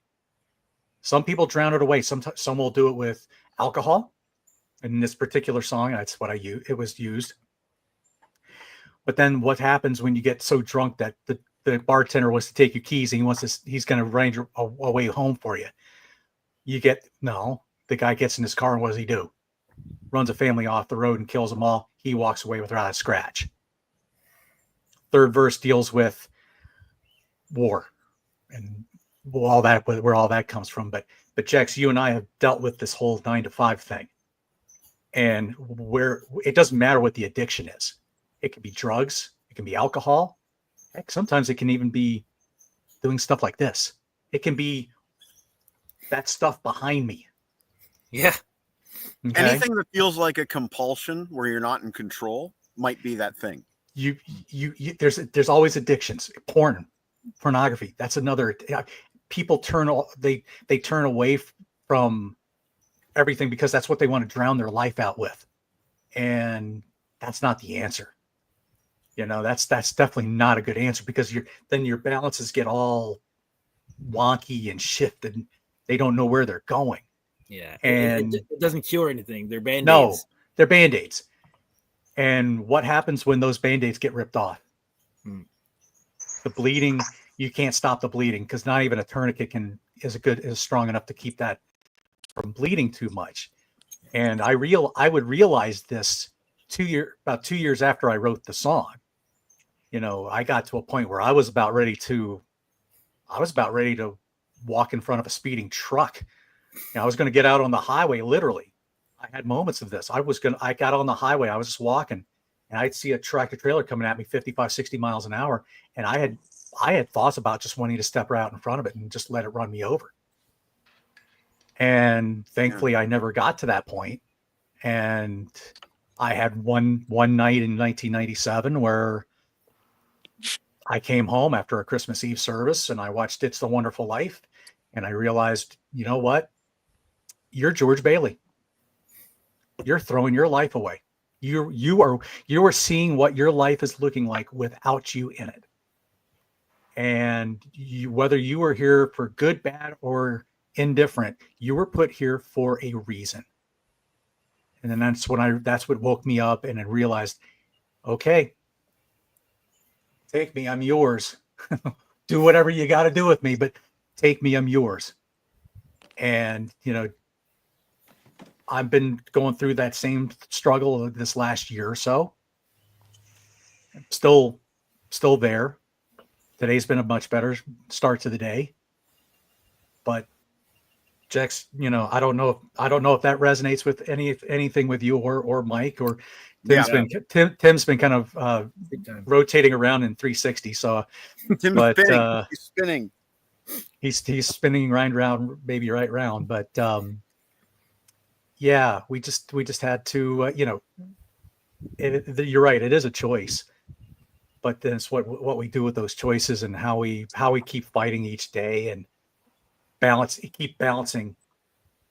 Some people drown it away. Some will do it with alcohol. In this particular song, that's what it was used. But then what happens when you get so drunk that the bartender wants to take your keys and he's going to arrange a way home for you? The guy gets in his car and what does he do? Runs a family off the road and kills them all. He walks away without a scratch. Third verse deals with war and all that, where all that comes from. But Jex, you and I have dealt with this whole 9 to 5 thing, and where it doesn't matter what the addiction is. It can be drugs. It can be alcohol. Heck, sometimes it can even be doing stuff like this. It can be that stuff behind me. Yeah. Okay? Anything that feels like a compulsion where you're not in control might be that thing. There's always addictions. Pornography. That's another. People turn away from everything because that's what they want to drown their life out with, and that's not the answer. That's definitely not a good answer because then your balances get all wonky and shifted. And they don't know where they're going. Yeah, and it doesn't cure anything. They're Band-Aids. No, they're Band-Aids. And what happens when those Band-Aids get ripped off? The bleeding, you can't stop the bleeding because not even a tourniquet is strong enough to keep that from bleeding too much. And I would realize this about 2 years after I wrote the song. I got to a point where I was about ready to walk in front of a speeding truck. I was going to get out on the highway. Literally, I had moments of this. I got on the highway. I was just walking, and I'd see a tractor trailer coming at me 55, 60 miles an hour. And I had thoughts about just wanting to step right out in front of it and just let it run me over. And thankfully, I never got to that point. And I had one night in 1997 where I came home after a Christmas Eve service and I watched It's the Wonderful Life. And I realized, you know what? You're George Bailey. You're throwing your life away. You are seeing what your life is looking like without you in it. And whether you were here for good, bad, or indifferent, you were put here for a reason. And then that's what woke me up, and I realized, okay, take me, I'm yours. Do whatever you got to do with me, but take me, I'm yours. And, I've been going through that same struggle this last year or so. Still there. Today's been a much better start to the day. But Jex, I don't know if that resonates with anything with you or Mike, or Tim's been kind of rotating around in 360. So, He's spinning. He's spinning round, maybe right round. But yeah, we just had to, you're right. It is a choice, but then it's what we do with those choices and how we keep fighting each day and keep balancing.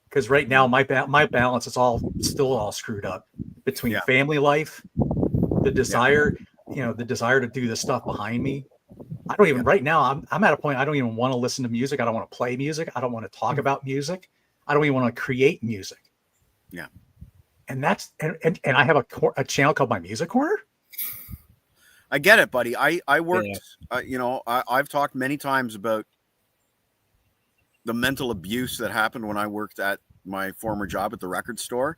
Because right now my balance is still all screwed up between family life, the desire to do the stuff behind me. I don't even right now. I'm at a point I don't even want to listen to music. I don't want to play music. I don't want to talk about music. I don't even want to create music. Yeah. And that's and I have a channel called My Music Corner. I get it, buddy. I worked. I've talked many times about the mental abuse that happened when I worked at my former job at the record store,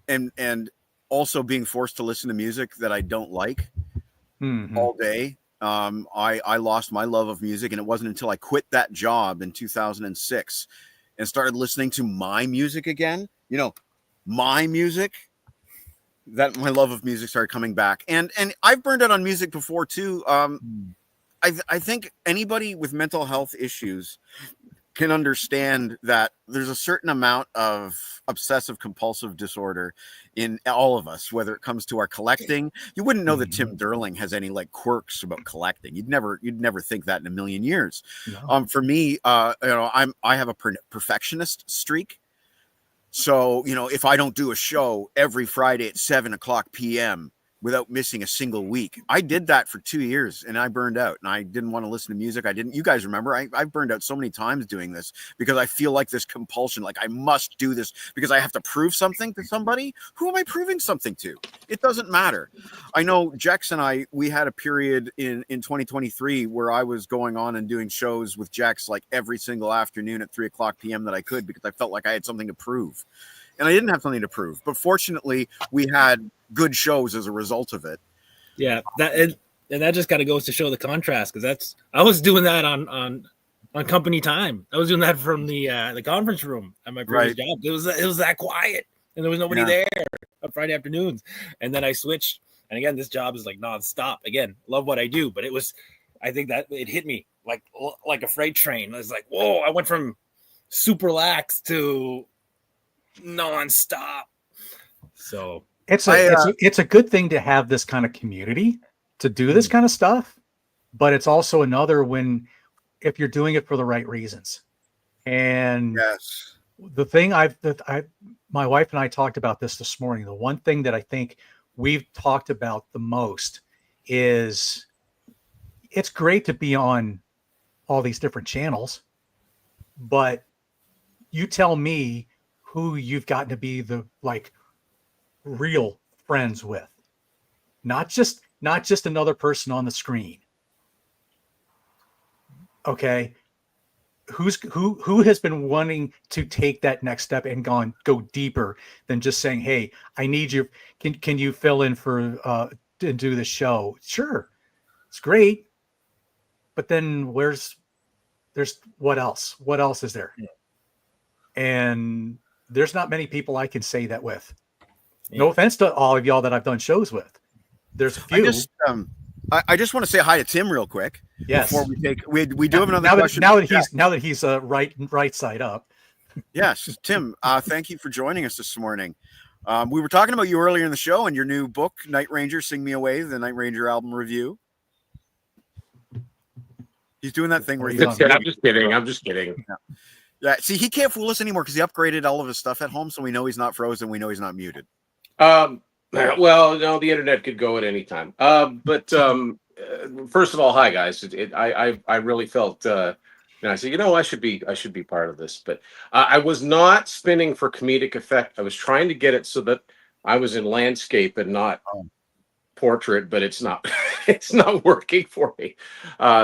and also being forced to listen to music that I don't like all day. I lost my love of music, and it wasn't until I quit that job in 2006 and started listening to my music again, my music, that my love of music started coming back. And I've burned out on music before too. I think anybody with mental health issues can understand that there's a certain amount of obsessive compulsive disorder in all of us, whether it comes to our collecting. You wouldn't know that Tim Derling has any quirks about collecting. You'd never think that in a million years. No. For me, I have a perfectionist streak. So, if I don't do a show every Friday at 7:00 p.m. without missing a single week, I did that for 2 years and I burned out and I didn't want to listen to music. You guys remember, I've burned out so many times doing this because I feel like this compulsion, like I must do this because I have to prove something to somebody. Who am I proving something to? It doesn't matter. I know Jex and we had a period in 2023 where I was going on and doing shows with Jex every single afternoon at 3:00 p.m. that I could because I felt like I had something to prove. And I didn't have something to prove, but fortunately we had good shows as a result of it. Yeah, and that just kind of goes to show the contrast, because I was doing that on company time. I was doing that from the conference room at my previous job. It was that quiet, and there was nobody there on Friday afternoons. And then I switched, and again, this job is nonstop. Again, love what I do, but I think that it hit me like a freight train. I was like, whoa! I went from super lax to nonstop. So it's a good thing to have this kind of community to do this kind of stuff, but it's also another if you're doing it for the right reasons. And the thing my wife and I talked about this morning. The one thing that I think we've talked about the most is it's great to be on all these different channels, but you tell me who you've gotten to be the real friends with, not just another person on the screen. Okay. who has been wanting to take that next step and go deeper than just saying, hey, I need you, can you fill in for and do the show? Sure, it's great, but then there's what else is there? And there's not many people I can say that with. No offense to all of y'all that I've done shows with. There's a few. I just want to say hi to Tim real quick. Yes. Before we do have another question. Now that he's right side up. Yes, Tim. Thank you for joining us this morning. We were talking about you earlier in the show and your new book, Night Ranger, Sing Me Away, the Night Ranger album review. He's doing that thing where he's. I'm just kidding. Yeah. See, he can't fool us anymore because he upgraded all of his stuff at home, so we know he's not frozen. We know he's not muted. Well, no, the internet could go at any time. But first of all, hi guys. I really felt. I said, I should be part of this, but I was not spinning for comedic effect. I was trying to get it so that I was in landscape and not portrait, but it's not. It's not working for me.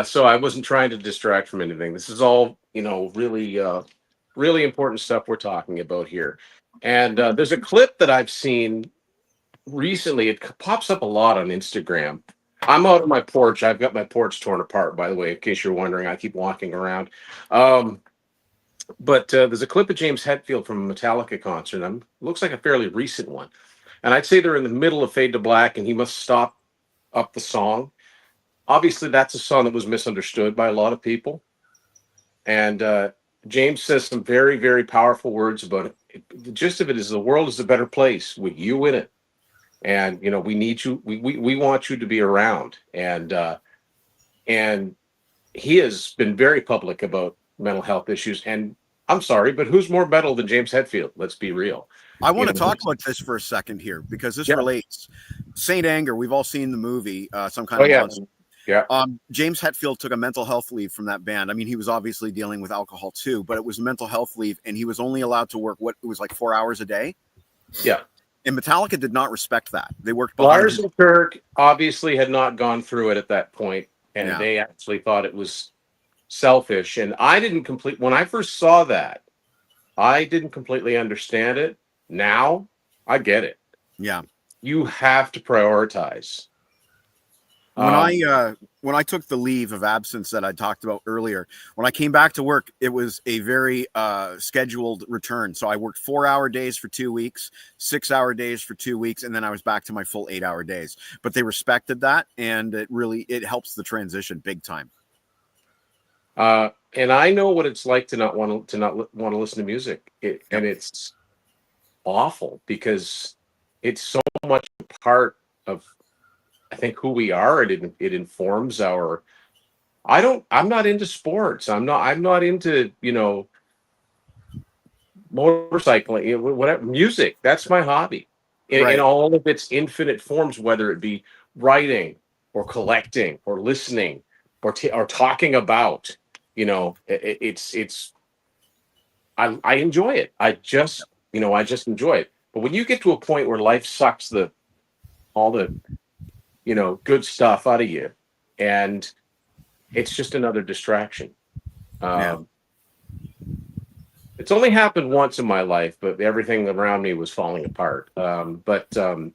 So I wasn't trying to distract from anything. This is all, really, really important stuff we're talking about here. And there's a clip that I've seen recently. It pops up a lot on Instagram. I'm out on my porch. I've got my porch torn apart, by the way, in case you're wondering. I keep walking around. But there's a clip of James Hetfield from a Metallica concert. Looks like a fairly recent one. And I'd say they're in the middle of Fade to Black, and he must stop up the song. Obviously, that's a song that was misunderstood by a lot of people. And James says some very, very powerful words about it. The gist of it is the world is a better place with you in it. And, we need you. We want you to be around. And he has been very public about mental health issues. And I'm sorry, but who's more metal than James Hetfield? Let's be real. I want to talk about this for a second here because this relates. Saint Anger, we've all seen the movie, some kind of monster. Yeah. James Hetfield took a mental health leave from that band. I mean, he was obviously dealing with alcohol too, but it was a mental health leave, and he was only allowed to work it was like 4 hours a day. Yeah. And Metallica did not respect that. They worked. Lars and Kirk obviously had not gone through it at that point, and they actually thought it was selfish. And I didn't when I first saw that, I didn't completely understand it. Now I get it. Yeah. You have to prioritize. When I took the leave of absence that I talked about earlier, when I came back to work, it was a very scheduled return. So I worked 4-hour days for 2 weeks, 6-hour days for 2 weeks, and then I was back to my full 8-hour days. But they respected that, and it helps the transition big time. And I know what it's like to not want to listen to music, and it's awful because it's so much a part of, I think, who we are. It informs our. I'm not into sports. I'm not into motorcycling. Whatever music. That's my hobby. In all of its infinite forms, whether it be writing or collecting or listening or talking about. It's. I enjoy it. I just enjoy it. But when you get to a point where life sucks all the good stuff out of you, and it's just another distraction. It's only happened once in my life, but everything around me was falling apart. But I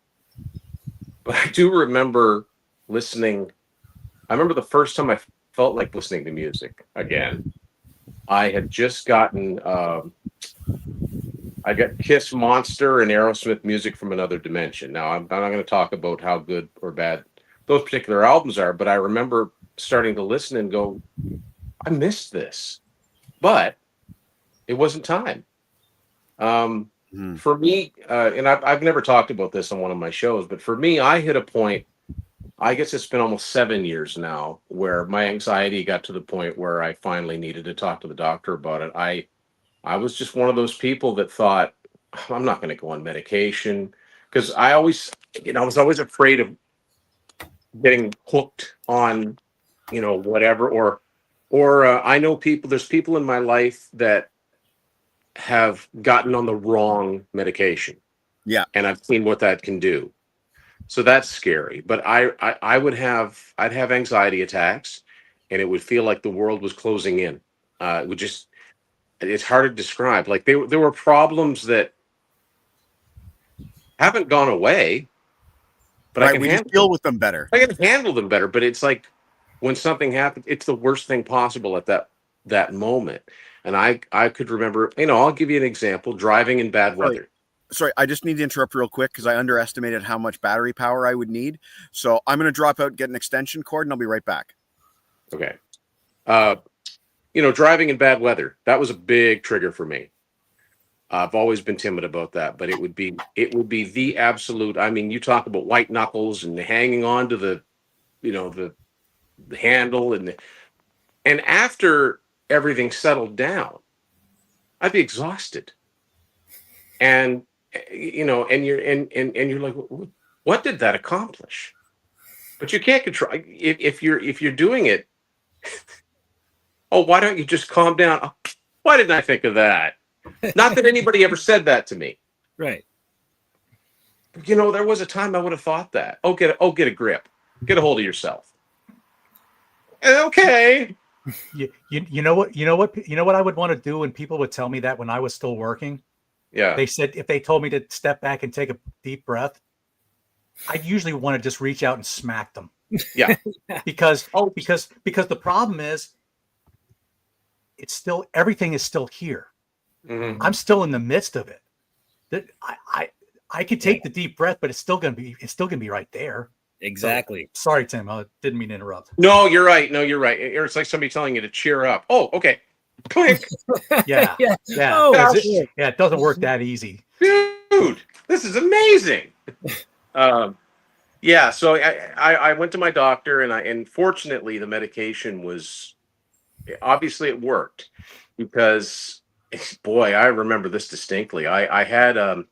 do remember listening. I remember the first time I felt like listening to music again. I had just gotten. I got Kiss, Monster, and Aerosmith Music from Another Dimension. Now, I'm not going to talk about how good or bad those particular albums are, but I remember starting to listen and go, I missed this. But it wasn't time. For me, and I've never talked about this on one of my shows, but for me, I hit a point, I guess it's been almost 7 years now, where my anxiety got to the point where I finally needed to talk to the doctor about it. I was just one of those people that thought, I'm not going to go on medication, because I was always afraid of getting hooked on, whatever, or I know there's people in my life that have gotten on the wrong medication. Yeah. And I've seen what that can do. So that's scary. But I'd have anxiety attacks, and it would feel like the world was closing in. It's hard to describe. Like there were problems that haven't gone away, but Right. We just deal with them better. I can handle them better. But it's like when something happens, it's the worst thing possible at that moment. And I could remember, I'll give you an example: driving in bad weather. Sorry, I just need to interrupt real quick because I underestimated how much battery power I would need. So I'm going to drop out, get an extension cord, and I'll be right back. Okay. Driving in bad weather, that was a big trigger for me. I've always been timid about that, but it would be the absolute. I mean, you talk about white knuckles and hanging on to the handle, and after everything settled down, I'd be exhausted. And you're like, what did that accomplish? But you can't control if you're doing it. Oh, why don't you just calm down? Oh, why didn't I think of that? Not that anybody ever said that to me. Right. There was a time I would have thought that. Get a grip. Get a hold of yourself. Okay. You know what I would want to do when people would tell me that when I was still working? Yeah. They said if they told me to step back and take a deep breath, I usually want to just reach out and smack them. Yeah. because the problem is everything is still here. Mm-hmm. I'm still in the midst of it. I could take the deep breath, but it's still gonna be right there. Exactly. So, sorry, Tim. I didn't mean to interrupt. No, you're right. Or it's like somebody telling you to cheer up. Oh, okay. Click. Yeah. Oh, it doesn't work that easy. Dude, this is amazing. Yeah. So I went to my doctor, and fortunately the medication was, obviously it worked, because boy, I remember this distinctly. I had a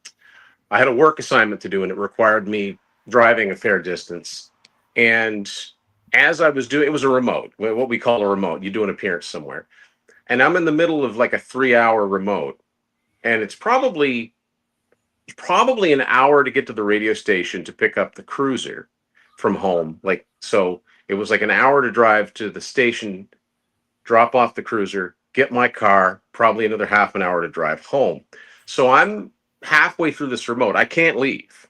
work assignment to do, and it required me driving a fair distance. And as I was doing, it was a remote, what we call a remote. You do an appearance somewhere. And I'm in the middle of like a 3-hour remote. And it's probably an hour to get to the radio station to pick up the cruiser from home. So it was like an hour to drive to the station, drop off the cruiser, get my car, probably another half an hour to drive home. So I'm halfway through this remote. I can't leave,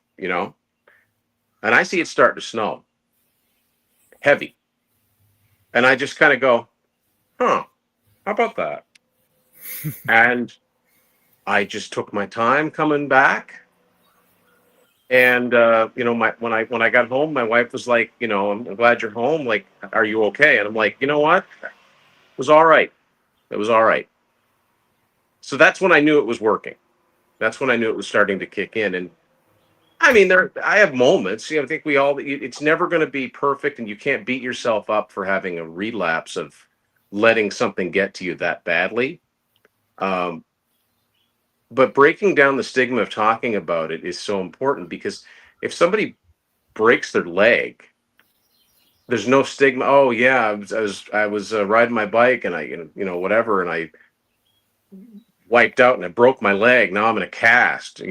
and I see it start to snow. Heavy. And I just kind of go, how about that? And I just took my time coming back. And, when I got home, my wife was like, I'm glad you're home. Like, are you okay? And I'm like, you know what? It was all right. It was all right. So that's when I knew it was working. That's when I knew it was starting to kick in. And I mean, I have moments. I think it's never going to be perfect, and you can't beat yourself up for having a relapse of letting something get to you that badly. But breaking down the stigma of talking about it is so important, because if somebody breaks their leg, there's no stigma. Oh yeah, I was riding my bike, and I whatever, and I wiped out and I broke my leg. Now I'm in a cast.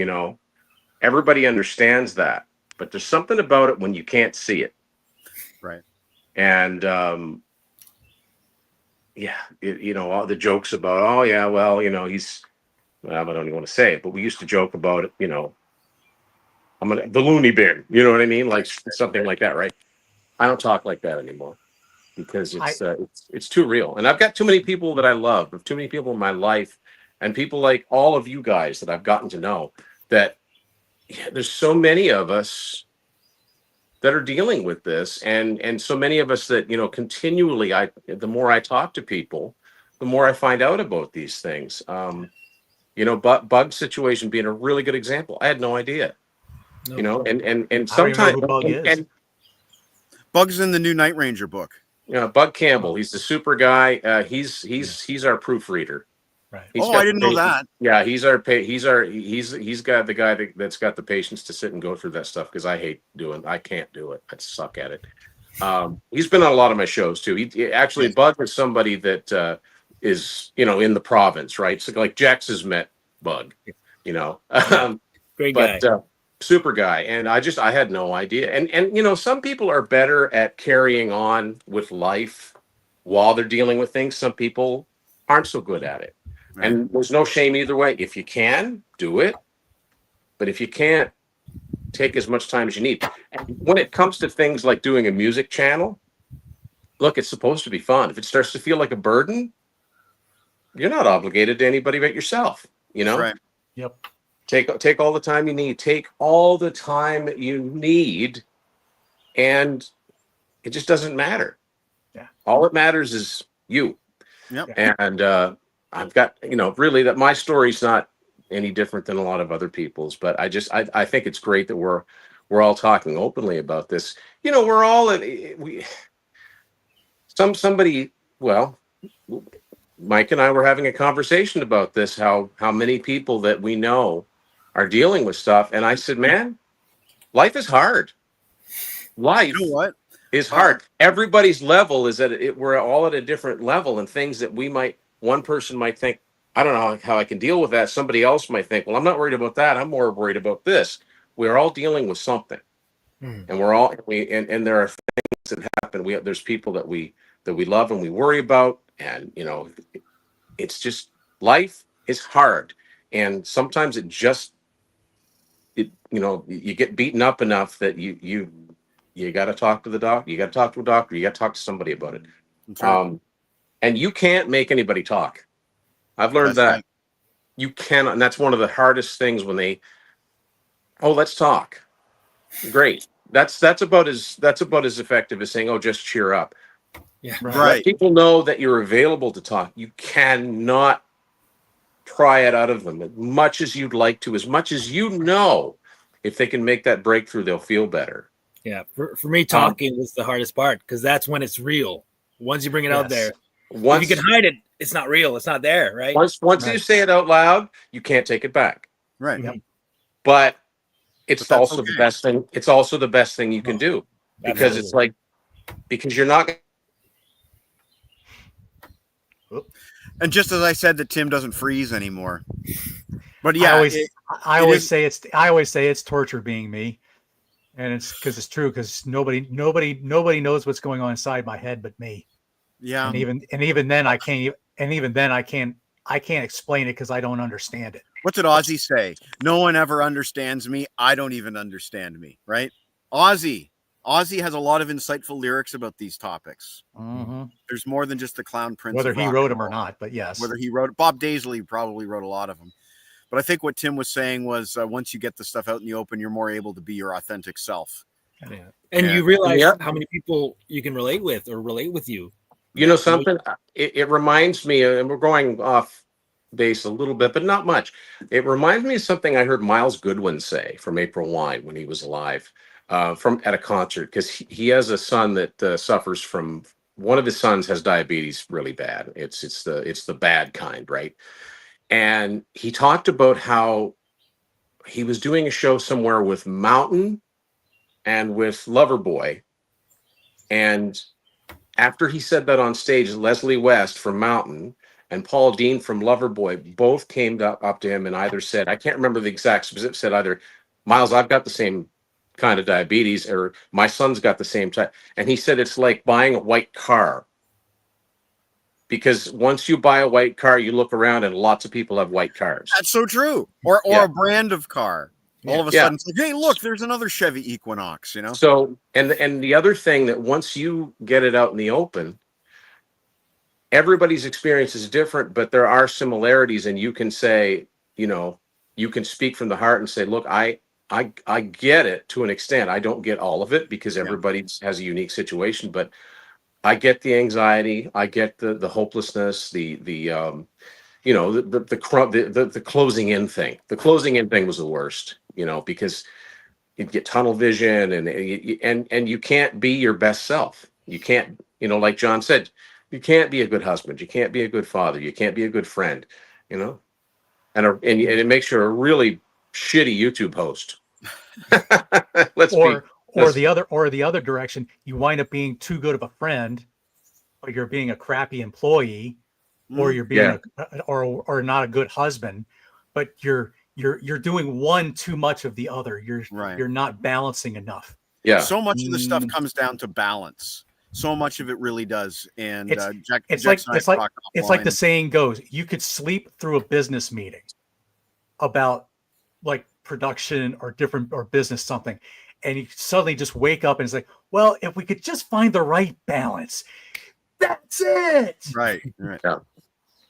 Everybody understands that, but there's something about it when you can't see it. Right. And all the jokes about, oh yeah, well, he's, I don't even want to say it, but we used to joke about it, the loony bin, you know what I mean? Like something like that, right? I don't talk like that anymore, because it's too real. And I've got too many people that I love, too many people in my life, and people like all of you guys that I've gotten to know, that there's so many of us that are dealing with this, and so many of us that continually, the more I talk to people, the more I find out about these things. But Bug situation being a really good example. I had no idea. And sometimes Bug's in the new Night Ranger book. Bug Campbell, he's the super guy. He's our proofreader. Right. I didn't know that. Yeah, he's got the guy that's got the patience to sit and go through that stuff, because I can't do it. I suck at it. He's been on a lot of my shows too. He actually, Bug is somebody that is in the province, right? So like Jex has met Bug, Great guy. But super guy. And I had no idea. And some people are better at carrying on with life while they're dealing with things. Some people aren't so good at it. Right. And there's no shame either way. If you can, do it. But if you can't, take as much time as you need. And when it comes to things like doing a music channel, look, it's supposed to be fun. If it starts to feel like a burden, you're not obligated to anybody but yourself. You know? Right. Yep. Take all the time you need. Take all the time you need, and it just doesn't matter. Yeah. All that matters is you. Yep. And I've got, really that my story's not any different than a lot of other people's, but I think it's great that we're all talking openly about this. We're all Mike and I were having a conversation about this, how many people that we know are dealing with stuff. And I said, man, life is hard. Life You know what? is hard. Everybody's level is we're all at a different level, and things that one person might think, I don't know how I can deal with that. Somebody else might think, well, I'm not worried about that. I'm more worried about this. We're all dealing with something. And we're all, and there are things that happen. There's people that we love and we worry about. And, it's just, life is hard. And sometimes you get beaten up enough that you got to talk to the doctor. You got to talk to a doctor. You got to talk to somebody about it. That's right. And you can't make anybody talk. I've learned that. Right. You cannot. And that's one of the hardest things when let's talk. Great. That's about as effective as saying, just cheer up. Yeah. Right. Let people know that you're available to talk. You cannot pry it out of them as much as you'd like to, as much as if they can make that breakthrough, they'll feel better. Yeah. For me, talking was the hardest part, because that's when it's real. Once you bring it out there, if you can hide it, it's not real. It's not there, right? Once you say it out loud, you can't take it back. Right. Yep. But it's But that's also okay. the best thing. It's also the best thing you can do, because it's like, because you're not. And just as I said that Tim doesn't freeze anymore. But yeah, I always say it's torture being me. And it's because it's true, because nobody knows what's going on inside my head but me. yeah. And even then I can't explain it because I don't understand it. What did Ozzy say? No one ever understands me. I don't even understand me. Right? Ozzy has a lot of insightful lyrics about these topics. Mm-hmm. There's more than just the Clown Prince. Whether of he rock wrote and them or roll. not, but yes. Whether he wrote, Bob Daisley probably wrote a lot of them. But I think what Tim was saying was once you get the stuff out in the open, you're more able to be your authentic self. Yeah. And you realize how many people you can relate with you. Something, it reminds me, and we're going off base a little bit, but not much. It reminds me of something I heard Miles Goodwin say from April Wine when he was alive, at a concert, because he has a son that suffers from, one of his sons has diabetes really bad. It's the bad kind, right? And he talked about how he was doing a show somewhere with Mountain and with Loverboy. And after he said that on stage, Leslie West from Mountain and Paul Dean from Loverboy both came up to him and either said, I can't remember the exact specific, said either, Miles, I've got the same kind of diabetes, or my son's got the same type. And he said, it's like buying a white car. Because once you buy a white car, you look around and lots of people have white cars. That's so true. Or a brand of car. All of a sudden, it's like, hey, look, there's another Chevy Equinox, So, and the other thing that once you get it out in the open, everybody's experience is different, but there are similarities, and you can say, you can speak from the heart and say, look, I get it to an extent. I don't get all of it because everybody has a unique situation, but I get the anxiety. I get the hopelessness, the closing in thing. The closing in thing was the worst, because you'd get tunnel vision and you can't be your best self. You can't, like John said, you can't be a good husband. You can't be a good father. You can't be a good friend, and it makes you a really shitty YouTube host. Or the other direction, you wind up being too good of a friend, or you're being a crappy employee, or you're being or not a good husband, but you're doing one too much of the other. You're not balancing enough. Yeah. So much of the stuff comes down to balance. So much of it really does. And Jack, it's Jack's like the saying goes, you could sleep through a business meeting about like production or different or business something, and you suddenly just wake up and it's like, well, if we could just find the right balance, that's it. Right. Yeah.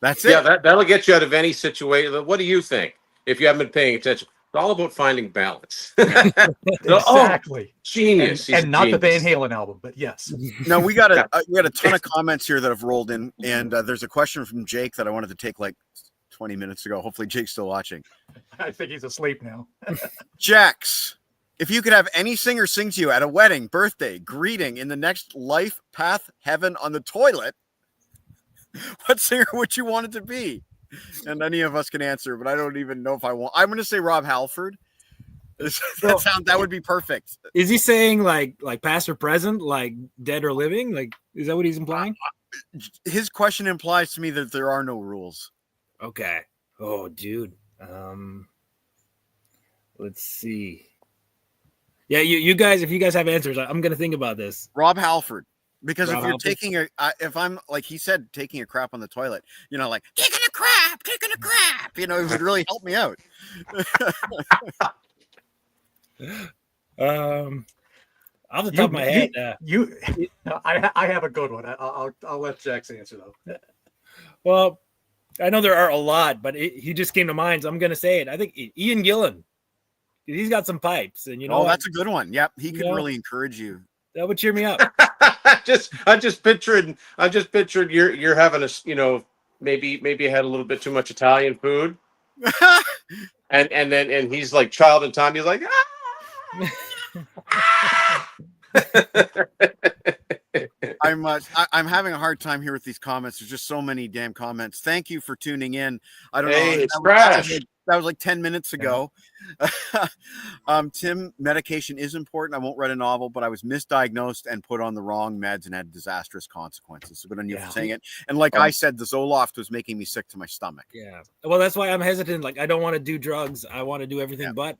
That's it. Yeah, that'll get you out of any situation. What do you think? If you haven't been paying attention, it's all about finding balance. Exactly. Oh, genius. And not the Van Halen album, but yes. No, we got a ton of comments here that have rolled in, and there's a question from Jake that I wanted to take like 20 minutes ago. Hopefully Jake's still watching. I think he's asleep now. Jex, if you could have any singer sing to you at a wedding, birthday, greeting, in the next life path, heaven, on the toilet, what singer would you want it to be? And any of us can answer, but I don't even know if I want. I'm going to say Rob Halford. That would be perfect. Is he saying like past or present, like dead or living? Like, is that what he's implying? His question implies to me that there are no rules. Okay. Oh, dude. Let's see. Yeah, you guys, if you guys have answers, I'm going to think about this. Rob Halford. Because Rob if you're Halford? taking if I'm like he said, taking a crap on the toilet, like taking a crap, it would really help me out. Off the top of my head, I have a good one. I'll let Jex answer though. Well, I know there are a lot, but he just came to mind, so I'm going to say it. I think Ian Gillan. He's got some pipes, and that's a good one. Yep, he could really encourage you. That would cheer me up. I just pictured you're having a maybe had a little bit too much Italian food, and he's like child in time. He's like, I'm having a hard time here with these comments. There's just so many damn comments. Thank you for tuning in. I don't know. It's trash. That was like 10 minutes ago. Tim, medication is important. I won't write a novel, but I was misdiagnosed and put on the wrong meds and had disastrous consequences. So good on you for saying it. And like I said, the Zoloft was making me sick to my stomach. Yeah. Well, that's why I'm hesitant. Like, I don't want to do drugs. I want to do everything but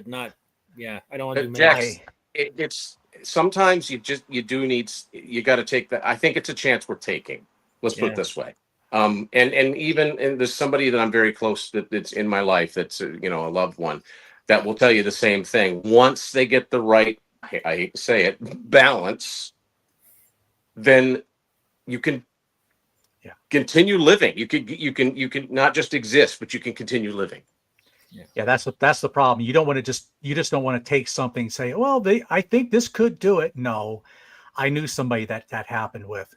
not. Yeah. I don't want to do Jex, it's sometimes you do need, you got to take that. I think it's a chance we're taking. Let's put it this way. And there's somebody that I'm very close that's in my life that's a loved one that will tell you the same thing. Once they get the right, I hate to say it, balance, then you can continue living. You can not just exist, but you can continue living. Yeah, that's the problem. You just don't want to take something and say, well, I think this could do it. No, I knew somebody that happened with.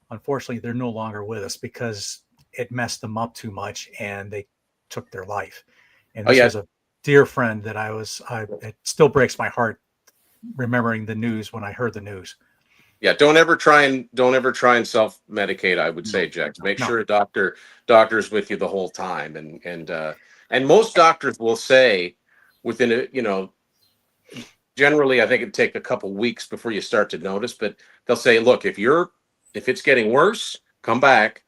Unfortunately, they're no longer with us because it messed them up too much and they took their life. And this was a dear friend that it still breaks my heart remembering the news when I heard the news. Yeah, don't ever try and self-medicate, I would say, Jex. Make sure a doctor's with you the whole time. And most doctors will say within generally I think it'd take a couple weeks before you start to notice, but they'll say, look, if it's getting worse, come back.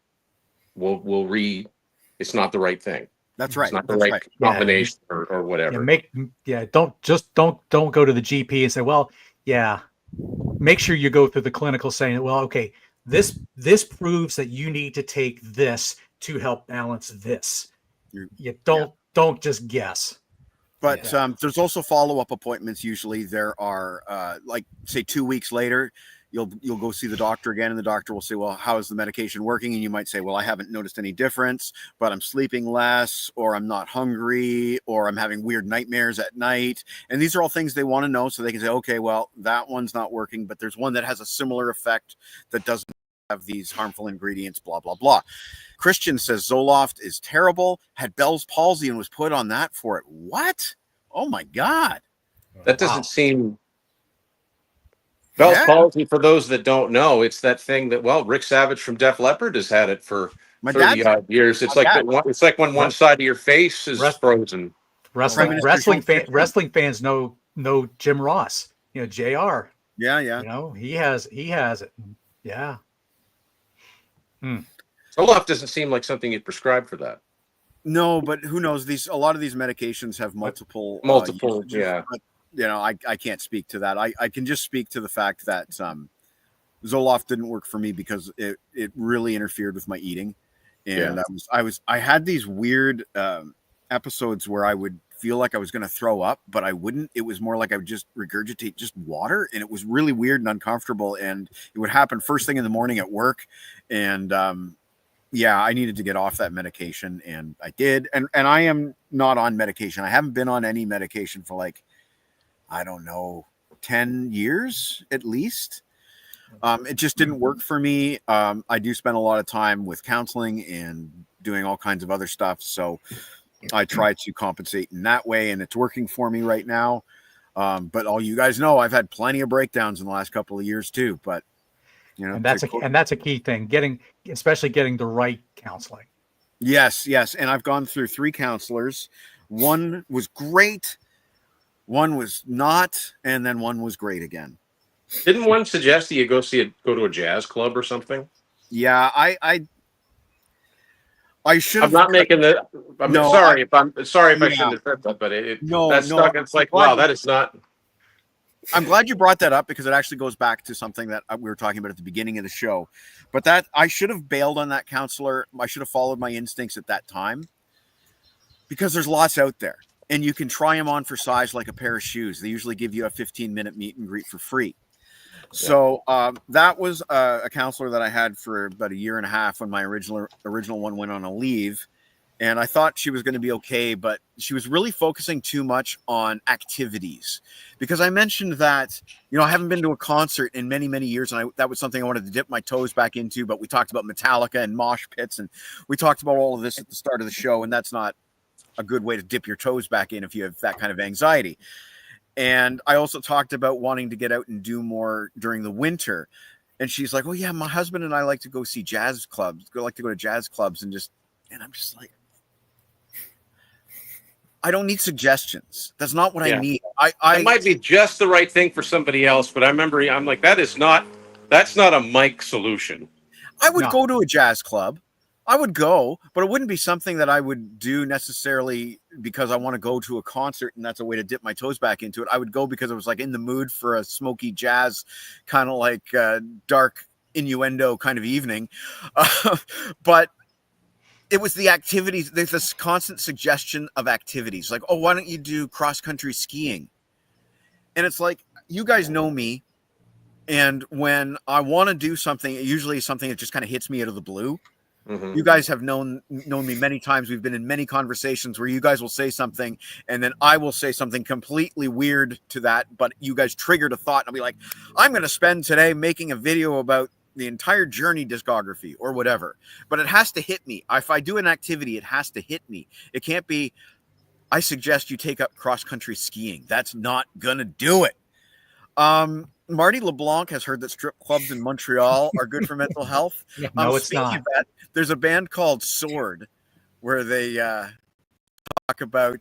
It's not the right thing. That's right. It's not the right combination or whatever. Don't go to the GP and say, well, yeah, make sure you go through the clinical saying, well, okay, this proves that you need to take this to help balance this. You don't just guess. But there's also follow-up appointments. Usually there are like say 2 weeks later, you'll go see the doctor again, and the doctor will say, well, how is the medication working? And you might say, well, I haven't noticed any difference, but I'm sleeping less, or I'm not hungry, or I'm having weird nightmares at night. And these are all things they want to know, so they can say, okay, well, that one's not working, but there's one that has a similar effect that doesn't have these harmful ingredients, blah, blah, blah. Christian says Zoloft is terrible, had Bell's palsy and was put on that for it. What? Oh my God. That doesn't seem... Bell's palsy, for those that don't know, it's that thing that, Rick Savage from Def Leppard has had it for 30 odd years. It's like when one side of your face is frozen. Wrestling fans know Jim Ross, JR. Yeah. He has it. Yeah. Zoloft doesn't seem like something you'd prescribe for that. No, but who knows? A lot of these medications have multiple usages, yeah. But, I can't speak to that. I can just speak to the fact that Zoloft didn't work for me because it really interfered with my eating, and Yeah. I had these weird episodes where I would feel like I was going to throw up, but I wouldn't. It was more like I would just regurgitate just water, and it was really weird and uncomfortable. And it would happen first thing in the morning at work, and yeah, I needed to get off that medication, and I did. And I am not on medication. I haven't been on any medication for like, I don't know, 10 years at least. It just didn't work for me. I do spend a lot of time with counseling and doing all kinds of other stuff. So I try to compensate in that way, and it's working for me right now. But all you guys know, I've had plenty of breakdowns in the last couple of years too. But you know, and that's a key thing, especially getting the right counseling. Yes. And I've gone through 3 counselors. One was great, one was not, and then one was great again. Didn't one suggest that you go to a jazz club or something? Yeah, I should have. I'm not making the. I'm No, sorry if I shouldn't Yeah. have said that, but No, that's no, stuck. It's like, glad wow, you- that is not. I'm glad you brought that up because it actually goes back to something that we were talking about at the beginning of the show. But that I should have bailed on that counselor. I should have followed my instincts at that time because there's lots out there, and you can try them on for size like a pair of shoes. They usually give you a 15-minute meet and greet for free. So that was a counselor that I had for about a year and a half when my original one went on a leave. And I thought she was going to be okay, but she was really focusing too much on activities because I mentioned that, I haven't been to a concert in many, many years. And that was something I wanted to dip my toes back into, but we talked about Metallica and mosh pits, and we talked about all of this at the start of the show. And that's not a good way to dip your toes back in if you have that kind of anxiety. And I also talked about wanting to get out and do more during the winter. And she's like, "Oh yeah, my husband and I like to go see jazz clubs, like to go to jazz clubs." And I'm just like, I don't need suggestions. That's not what I need. It might be just the right thing for somebody else, but I remember I'm like, that's not a Mike solution. I would go to a jazz club. I would go, but it wouldn't be something that I would do necessarily because I want to go to a concert and that's a way to dip my toes back into it. I would go because I was like in the mood for a smoky jazz, kind of like dark innuendo kind of evening. But it was the activities. There's this constant suggestion of activities like, oh, why don't you do cross-country skiing? And it's like, you guys know me. And when I want to do something, it usually is something that just kind of hits me out of the blue. Mm-hmm. You guys have known me many times. We've been in many conversations where you guys will say something and then I will say something completely weird to that. But you guys triggered a thought and I'll be like, I'm going to spend today making a video about the entire Journey discography or whatever, but it has to hit me. If I do an activity, it has to hit me. It can't be, I suggest you take up cross-country skiing. That's not gonna do it. Marty LeBlanc has heard that strip clubs in Montreal are good for mental health. No, it's not. There's a band called Sword where they talk about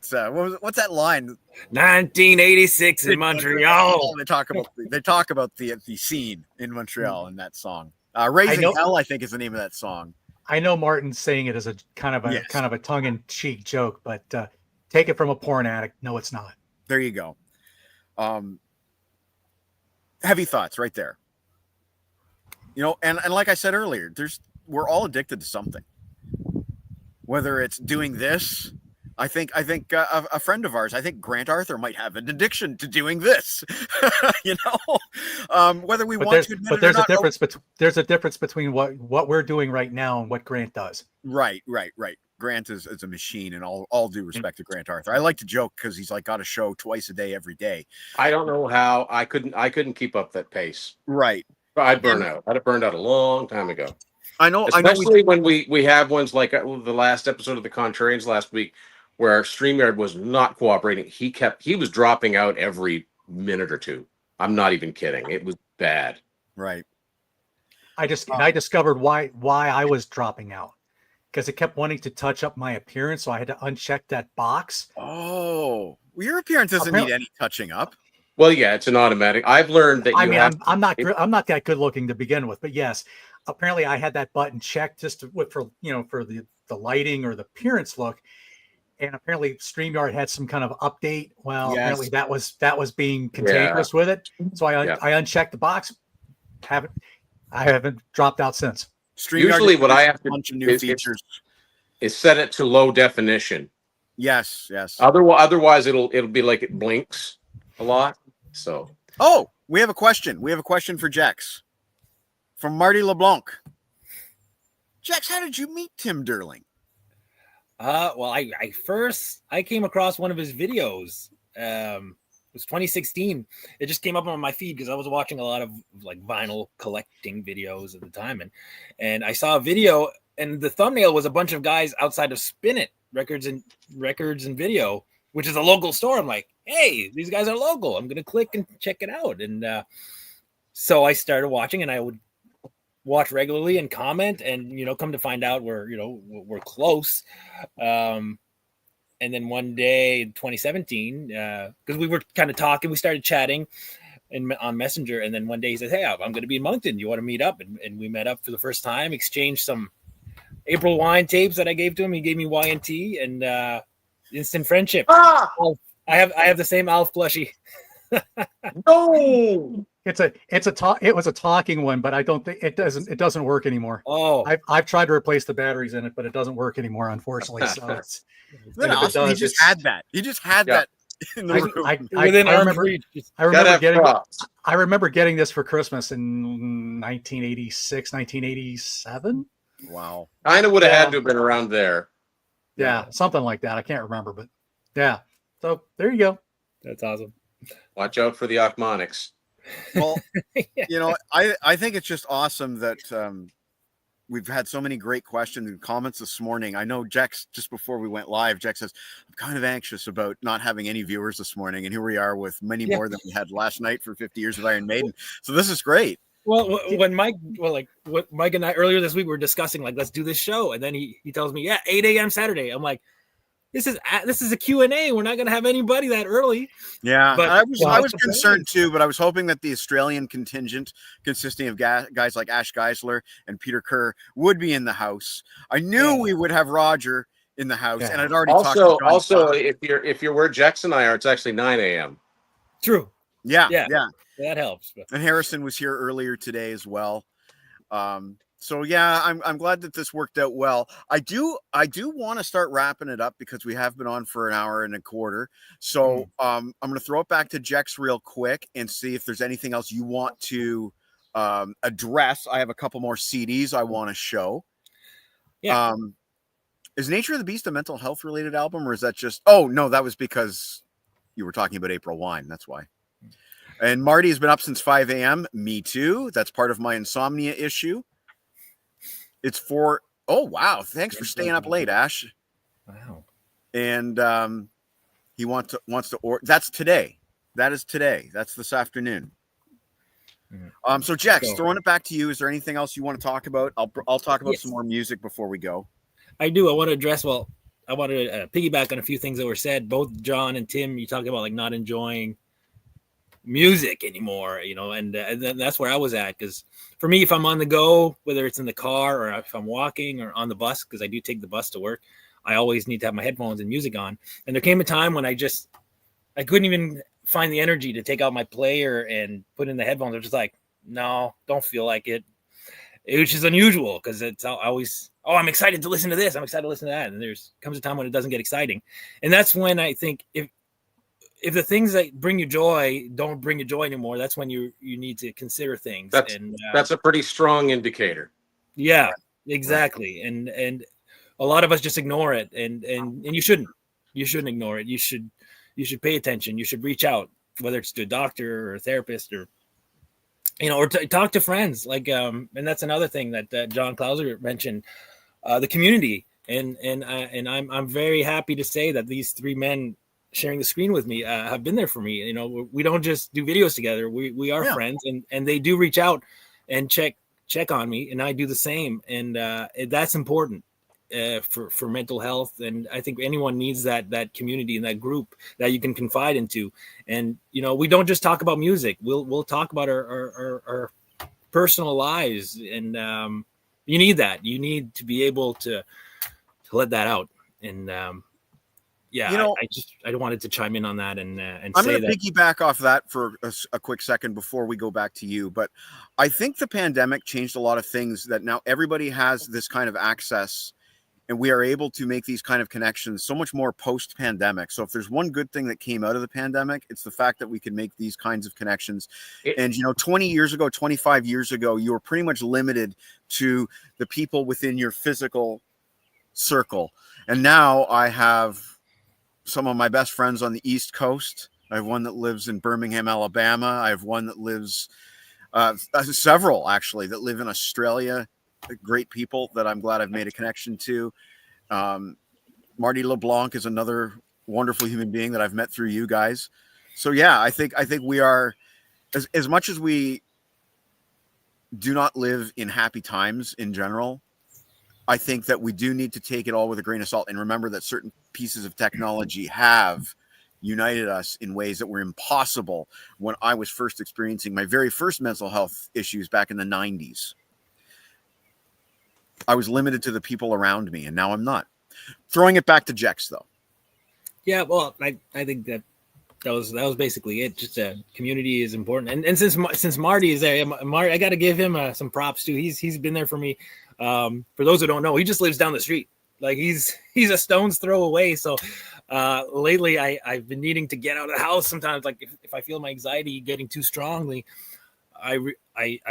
what's that line? 1986 in Montreal. They talk about the scene in Montreal in that song. Raising Hell, I think, is the name of that song. I know Martin's saying it as a kind of a tongue-in-cheek joke, but take it from a porn addict. No, it's not. There you go. Heavy thoughts right there. And like I said earlier, we're all addicted to something. Whether it's doing this, I think a friend of ours, I think Grant Arthur might have an addiction to doing this. Whether we want to admit it or not. There's a difference between what we're doing right now and what Grant does. Right. Grant is a machine, and all due respect to Grant Arthur. I like to joke because he's like got a show twice a day, every day. I don't know how I couldn't keep up that pace. Right. I'd burn out. I'd have burned out a long time ago. I know. Especially when we have ones like the last episode of the Contrarians last week, where our StreamYard was not cooperating. He was dropping out every minute or two. I'm not even kidding. It was bad. Right. I discovered why I was dropping out. Because it kept wanting to touch up my appearance, so I had to uncheck that box. Oh, well, your appearance doesn't need any touching up. Well, yeah, it's an automatic. I've learned that. I'm not that good looking to begin with, but yes, apparently I had that button checked just for the lighting or the appearance look, and apparently StreamYard had some kind of update. Well, yes. Apparently that was being cantankerous with it, so I unchecked the box. I haven't dropped out since. Usually what I have to bunch of new features is set it to low definition. Yes. Otherwise it'll be like it blinks a lot. So we have a question. We have a question for Jex from Marty LeBlanc. Jex, how did you meet Tim Derling? Well, I came across one of his videos. It was 2016. It just came up on my feed because I was watching a lot of like vinyl collecting videos at the time, and I saw a video, and the thumbnail was a bunch of guys outside of Spin It Records and Video, which is a local store. I'm like, hey, these guys are local. I'm gonna click and check it out, and so I started watching, and I would watch regularly and comment, and come to find out we're close. And then one day in 2017, because we were kind of talking, we started chatting on Messenger, and then one day he said, hey, I'm going to be in Moncton, you want to meet up? And we met up for the first time, exchanged some April Wine tapes that I gave to him. He gave me Y&T, and instant friendship. I have the same Alf plushie. No, it was a talking one, but I don't think it doesn't work anymore. I've tried to replace the batteries in it, but it doesn't work anymore, unfortunately. So it's awesome. He just had that in the room. I remember getting this for Christmas in 1986, 1987. Wow. Kind of would have had to have been around there. Yeah, something like that. I can't remember, but yeah. So there you go. That's awesome. Watch out for the Ochmonics. Well, I think it's just awesome that we've had so many great questions and comments this morning. I know Jex, just before we went live, Jex says, I'm kind of anxious about not having any viewers this morning. And here we are with many more than we had last night for 50 years of Iron Maiden. So this is great. Well, when Mike and I earlier this week were discussing, like, let's do this show. And then he tells me, 8 a.m. Saturday. I'm like, this is a Q&A. We're not going to have anybody that early. Yeah, but I was concerned too, but I was hoping that the Australian contingent, consisting of guys like Ash Geisler and Peter Kerr, would be in the house. I knew we would have Roger in the house, and I'd already talked to John. Also, if you're where Jex and I are, it's actually 9 a.m. True. Yeah. That helps. And Harrison was here earlier today as well. So yeah, I'm glad that this worked out well. I do want to start wrapping it up because we have been on for an hour and a quarter. So I'm going to throw it back to Jex real quick and see if there's anything else you want to address. I have a couple more CDs I want to show. Yeah. Is Nature of the Beast a mental health related album, or is that just? Oh no, that was because you were talking about April Wine. That's why. And Marty has been up since 5 a.m. Me too. That's part of my insomnia issue. It's for, oh, wow. Thanks for staying up late, Ash. Wow. And he wants to that's today. That is today. That's this afternoon. So Jex, throwing it back to you. Is there anything else you want to talk about? I'll talk about some more music before we go. I do. I want to address, I want to piggyback on a few things that were said. Both John and Tim, you talked about like not enjoying music anymore, and that's where I was at, because for me, if I'm on the go, whether it's in the car or if I'm walking or on the bus, because I do take the bus to work, I always need to have my headphones and music on. And there came a time when I couldn't even find the energy to take out my player and put in the headphones. I was just like, no, don't feel like it, which is unusual because it's always, I'm excited to listen to this, I'm excited to listen to that, and there's comes a time when it doesn't get exciting. And that's when I think if the things that bring you joy don't bring you joy anymore, that's when you need to consider things. That's a pretty strong indicator. Yeah, exactly. Right. And a lot of us just ignore it, and you shouldn't ignore it. You should pay attention. You should reach out, whether it's to a doctor or a therapist or talk to friends. Like and that's another thing that John Clauser mentioned, the community. And I'm very happy to say that these three men sharing the screen with me have been there for me. We don't just do videos together. We are friends, and they do reach out and check on me, and I do the same. And that's important for mental health. And I think anyone needs that community and that group that you can confide into. And we don't just talk about music. We'll talk about our personal lives, and you need that. You need to be able to let that out. And yeah, You know, I wanted to chime in on that and I'm say going to that. piggyback off that for a quick second before we go back to you. But I think the pandemic changed a lot of things, that now everybody has this kind of access, and we are able to make these kind of connections so much more post-pandemic. So if there's one good thing that came out of the pandemic, it's the fact that we can make these kinds of connections. And, 20 years ago, 25 years ago, you were pretty much limited to the people within your physical circle. And now I have some of my best friends on the East Coast. I have one that lives in Birmingham, Alabama. I have one that lives, several actually, that live in Australia. Great people that I'm glad I've made a connection to. Marty LeBlanc is another wonderful human being that I've met through you guys. So yeah, I think we are, as much as we do not live in happy times in general, I think that we do need to take it all with a grain of salt and remember that certain pieces of technology have united us in ways that were impossible when I was first experiencing my very first mental health issues back in the 90s. I was limited to the people around me, and now I'm not. Throwing it back to Jex, though. Yeah, well, I think that was basically it. Just community is important, and since Marty is there, Marty, I got to give him some props too. He's been there for me. For those who don't know, he just lives down the street. Like he's a stone's throw away. So lately, I've been needing to get out of the house. Sometimes, like if I feel my anxiety getting too strongly, I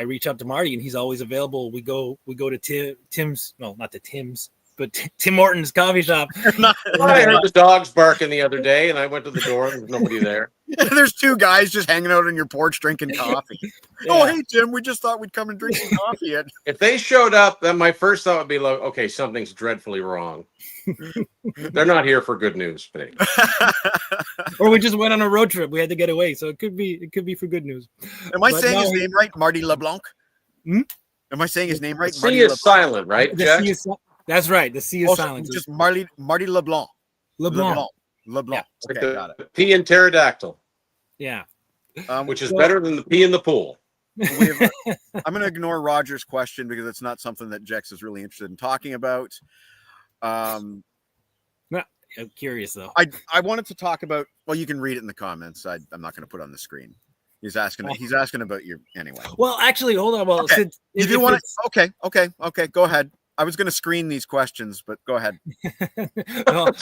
reach out to Marty, and he's always available. We go to Tim's, no, not to Tim's, but Tim Hortons coffee shop. I heard the dogs barking the other day, and I went to the door, and there's nobody there. There's two guys just hanging out on your porch drinking coffee. Yeah. Oh, hey, Tim, we just thought we'd come and drink some coffee. If they showed up, then my first thought would be like, okay, something's dreadfully wrong. They're not here for good news. Or we just went on a road trip. We had to get away, so it could be for good news. Am I saying his name right? Marty LeBlanc? Hmm? Am I saying his name right? C is silent, right, Jack? That's right. The C is silent. Just Marty LeBlanc. LeBlanc. LeBlanc. Yeah. Okay, got it. P in pterodactyl. Yeah. Which is better than the P in the pool. I'm going to ignore Roger's question because it's not something that Jex is really interested in talking about. I'm curious though. I wanted to talk about. Well, you can read it in the comments. I'm not going to put it on the screen. He's asking about your anyway. Well, actually, hold on. Well, okay. You do want to? Okay. Go ahead. I was going to screen these questions, but go ahead.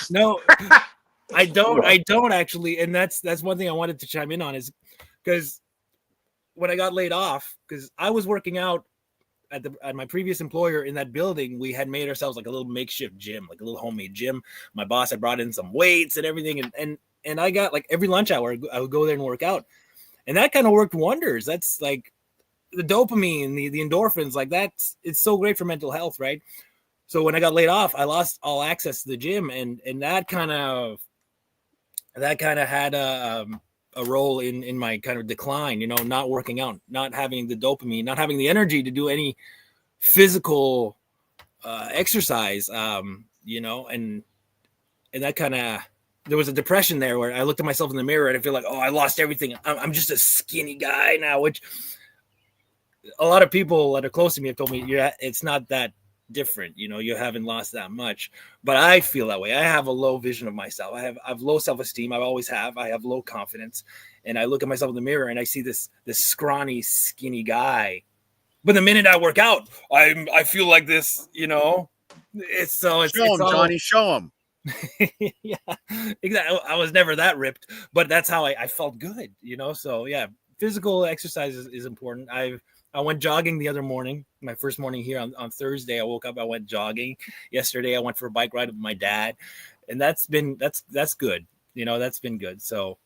No, I don't actually, and that's one thing I wanted to chime in on is because when I got laid off, because I was working out at my previous employer in that building, we had made ourselves like a little makeshift gym, like a little homemade gym. My boss had brought in some weights and everything, and I got like every lunch hour I would go there and work out, and that kind of worked wonders. That's like the dopamine, the endorphins, like it's so great for mental health, right? So when I got laid off, I lost all access to the gym, and that kind of had a role in my kind of decline, not working out, not having the dopamine, not having the energy to do any physical exercise, and that kind of, there was a depression there where I looked at myself in the mirror and I feel like, oh, I lost everything. I'm just a skinny guy now, which a lot of people that are close to me have told me, yeah, it's not that different. You haven't lost that much, but I feel that way. I have a low vision of myself. I have low self-esteem. I always have. I have low confidence, and I look at myself in the mirror and I see this scrawny, skinny guy. But the minute I work out, I feel like this. It's show him, Johnny. Show him. Yeah, exactly. I was never that ripped, but that's how I felt good. So yeah, physical exercise is important. I went jogging the other morning, my first morning here on Thursday. I woke up, I went jogging. Yesterday, I went for a bike ride with my dad, and that's good. That's been good. So,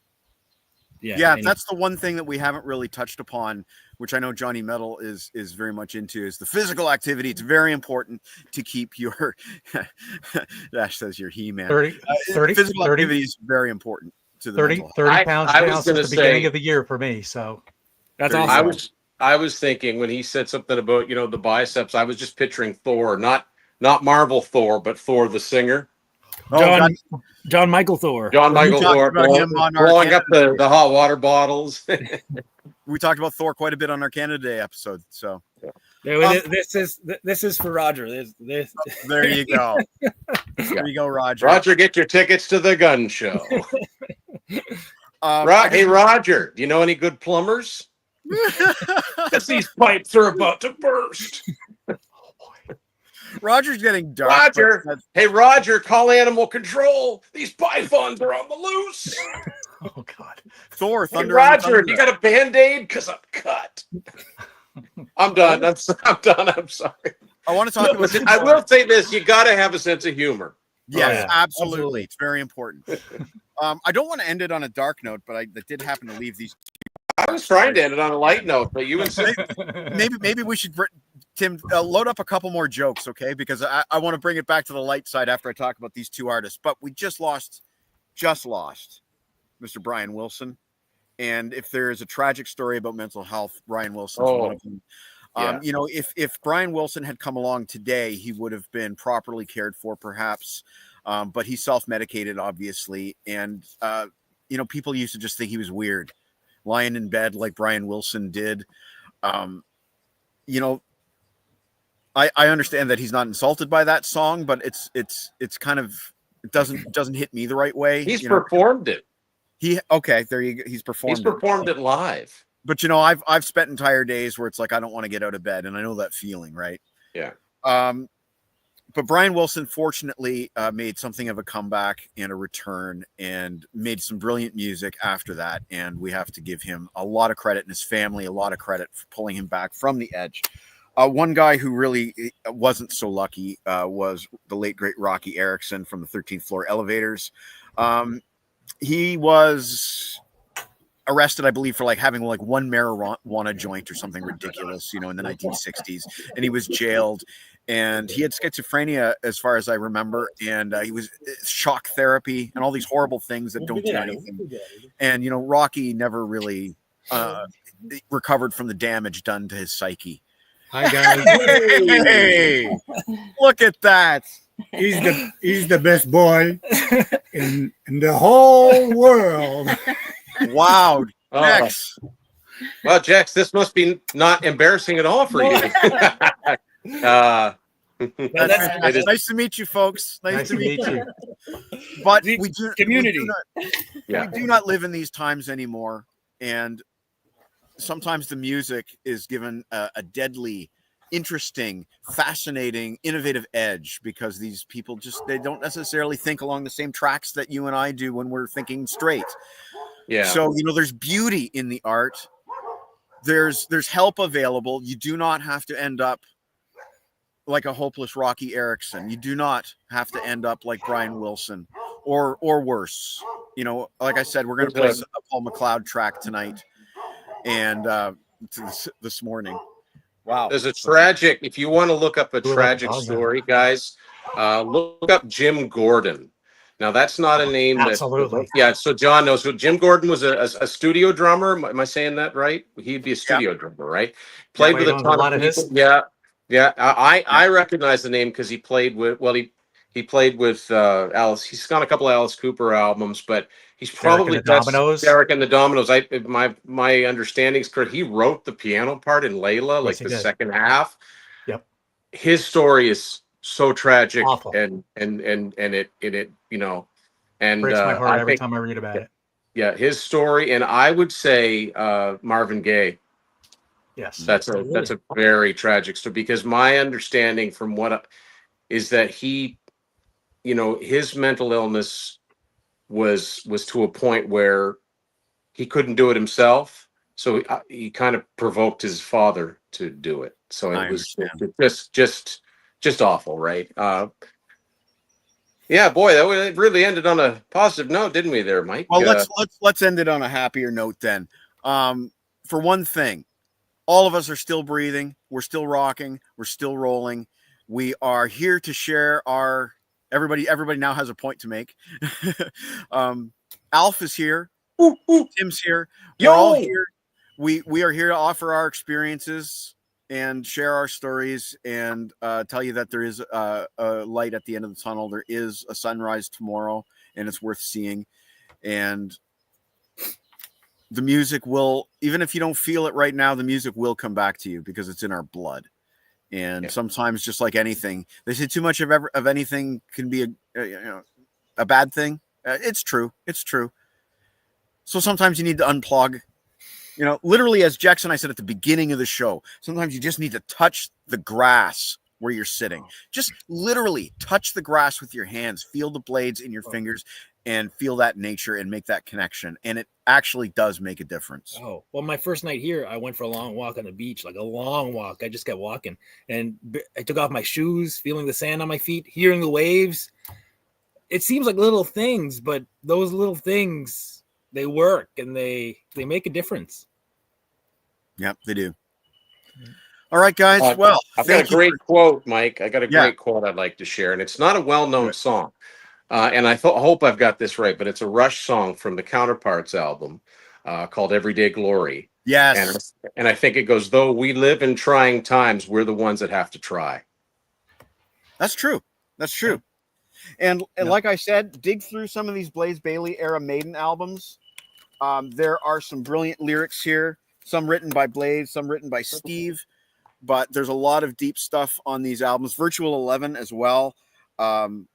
yeah. That's the one thing that we haven't really touched upon, which I know Johnny Metal is very much into, is the physical activity. It's very important to keep your, Dash says you're He-Man. 30 physical activity is very important to the 30 pounds down since the beginning of the year for me. So that's awesome. I was thinking when he said something about, the biceps, I was just picturing Thor, not Marvel Thor, but Thor the singer. John Michael Thor. John Michael Thor blowing up the hot water bottles. We talked about Thor quite a bit on our Canada Day episode. So this is for Roger. This. There you go. There you go, Roger. Roger, get your tickets to the gun show. Hey, Roger, do you know any good plumbers? Because these pipes are about to burst. Roger's getting dark. Roger, hey, Roger, call animal control. These pythons are on the loose. Oh, God. Thor, Hey, Thunder. Roger, you got a Band-Aid? Because I'm cut. I'm done. I'm done. I'm sorry. I want to talk about. Listen, I will say this: you got to have a sense of humor. Yes, absolutely. It's very important. I don't want to end it on a dark note, but I did happen to leave these. I was trying to end it on a light note, but you insisted. Maybe we should, Tim, load up a couple more jokes, okay? Because I want to bring it back to the light side after I talk about these two artists. But we just lost Mr. Brian Wilson. And if there is a tragic story about mental health, Brian Wilson's one of them. You know, if Brian Wilson had come along today, he would have been properly cared for, perhaps. But he self-medicated, obviously. And, you know, people used to just think he was weird, lying in bed like Brian Wilson did. You know, I understand that he's not insulted by that song, but it's kind of, it doesn't hit me the right way. He's performed it. There you go. He's performed it live. But, you know, I've spent entire days where it's like, I don't want to get out of bed. And I know that feeling, right? Yeah. But Brian Wilson, fortunately, made something of a comeback and a return and made some brilliant music after that. And we have to give him a lot of credit, and his family a lot of credit for pulling him back from the edge. One guy who really wasn't so lucky was the late, great Rocky Erickson from the 13th Floor Elevators. He was arrested, I believe, for having one marijuana joint or something ridiculous, you know, in the 1960s, and he was jailed. And he had schizophrenia, as far as I remember, and he was shock therapy and all these horrible things that don't do anything. And, you know, Rocky never really recovered from the damage done to his psyche. Hi, guys. Hey, look at that. He's the best boy in the whole world. Wow. Jex. Well, Jex, this must be not embarrassing at all for you. It's nice to meet you, folks. Nice to meet you. But we do not live in these times anymore, and sometimes the music is given a deadly, interesting, fascinating, innovative edge because these people they don't necessarily think along the same tracks that you and I do when we're thinking straight. Yeah. So, you know, there's beauty in the art. There's help available. You do not have to end up like a hopeless Rocky Erickson. You do not have to end up like Brian Wilson or worse. You know, like I said, we're going to play a Paul McLeod track tonight and this morning. Wow. There's a tragic, if you want to look up a tragic story, guys, look up Jim Gordon. Now, that's not a name Absolutely. So John knows. So Jim Gordon was a studio drummer. Am I saying that right? He'd be a studio drummer, right? Played with a ton of people. Yeah. I recognize the name because he played with, he played with Alice. He's got a couple of Alice Cooper albums, but he's probably Derek and the Dominoes. My understanding is correct. He wrote the piano part in Layla, like the second half. Yep. His story is so tragic. Awful. and it you know, and breaks my heart every time I read about it. Yeah, his story, and I would say Marvin Gaye. Yes, that's a very tragic story because my understanding from is that he, you know, his mental illness was to a point where he couldn't do it himself, so he kind of provoked his father to do it. So it was just awful, right? Yeah, boy, that really ended on a positive note, didn't we, there, Mike? Well, let's end it on a happier note then. For one thing, all of us are still breathing. We're still rocking. We're still rolling. We are here to share our. Everybody now has a point to make. Alf is here. Tim's here. We're all here. We are here to offer our experiences and share our stories and tell you that there is a light at the end of the tunnel. There is a sunrise tomorrow, and it's worth seeing. And the music will, even if you don't feel it right now, the music will come back to you because it's in our blood. And sometimes, just like anything, they say too much of anything can be a bad thing. It's true. It's true. So sometimes you need to unplug. Literally, as Jex and I said at the beginning of the show, sometimes you just need to touch the grass where you're sitting. Just literally touch the grass with your hands, feel the blades in your fingers, and feel that nature and make that connection. And it actually does make a difference. Oh, well, my first night here, I went for a long walk on the beach, like a long walk. I just kept walking, and I took off my shoes, feeling the sand on my feet, hearing the waves. It seems like little things, but those little things, they work and they make a difference. Yep, they do. All right, guys. I've got a great quote, Mike. I got a great quote I'd like to share, and it's not a well-known song. And I hope I've got this right, but it's a Rush song from the Counterparts album called Everyday Glory. Yes. And I think it goes, though we live in trying times, we're the ones that have to try. That's true. That's true. And like I said, dig through some of these Blaze Bayley era Maiden albums. There are some brilliant lyrics here, some written by Blaze, some written by Steve, but there's a lot of deep stuff on these albums. Virtual 11 as well. There's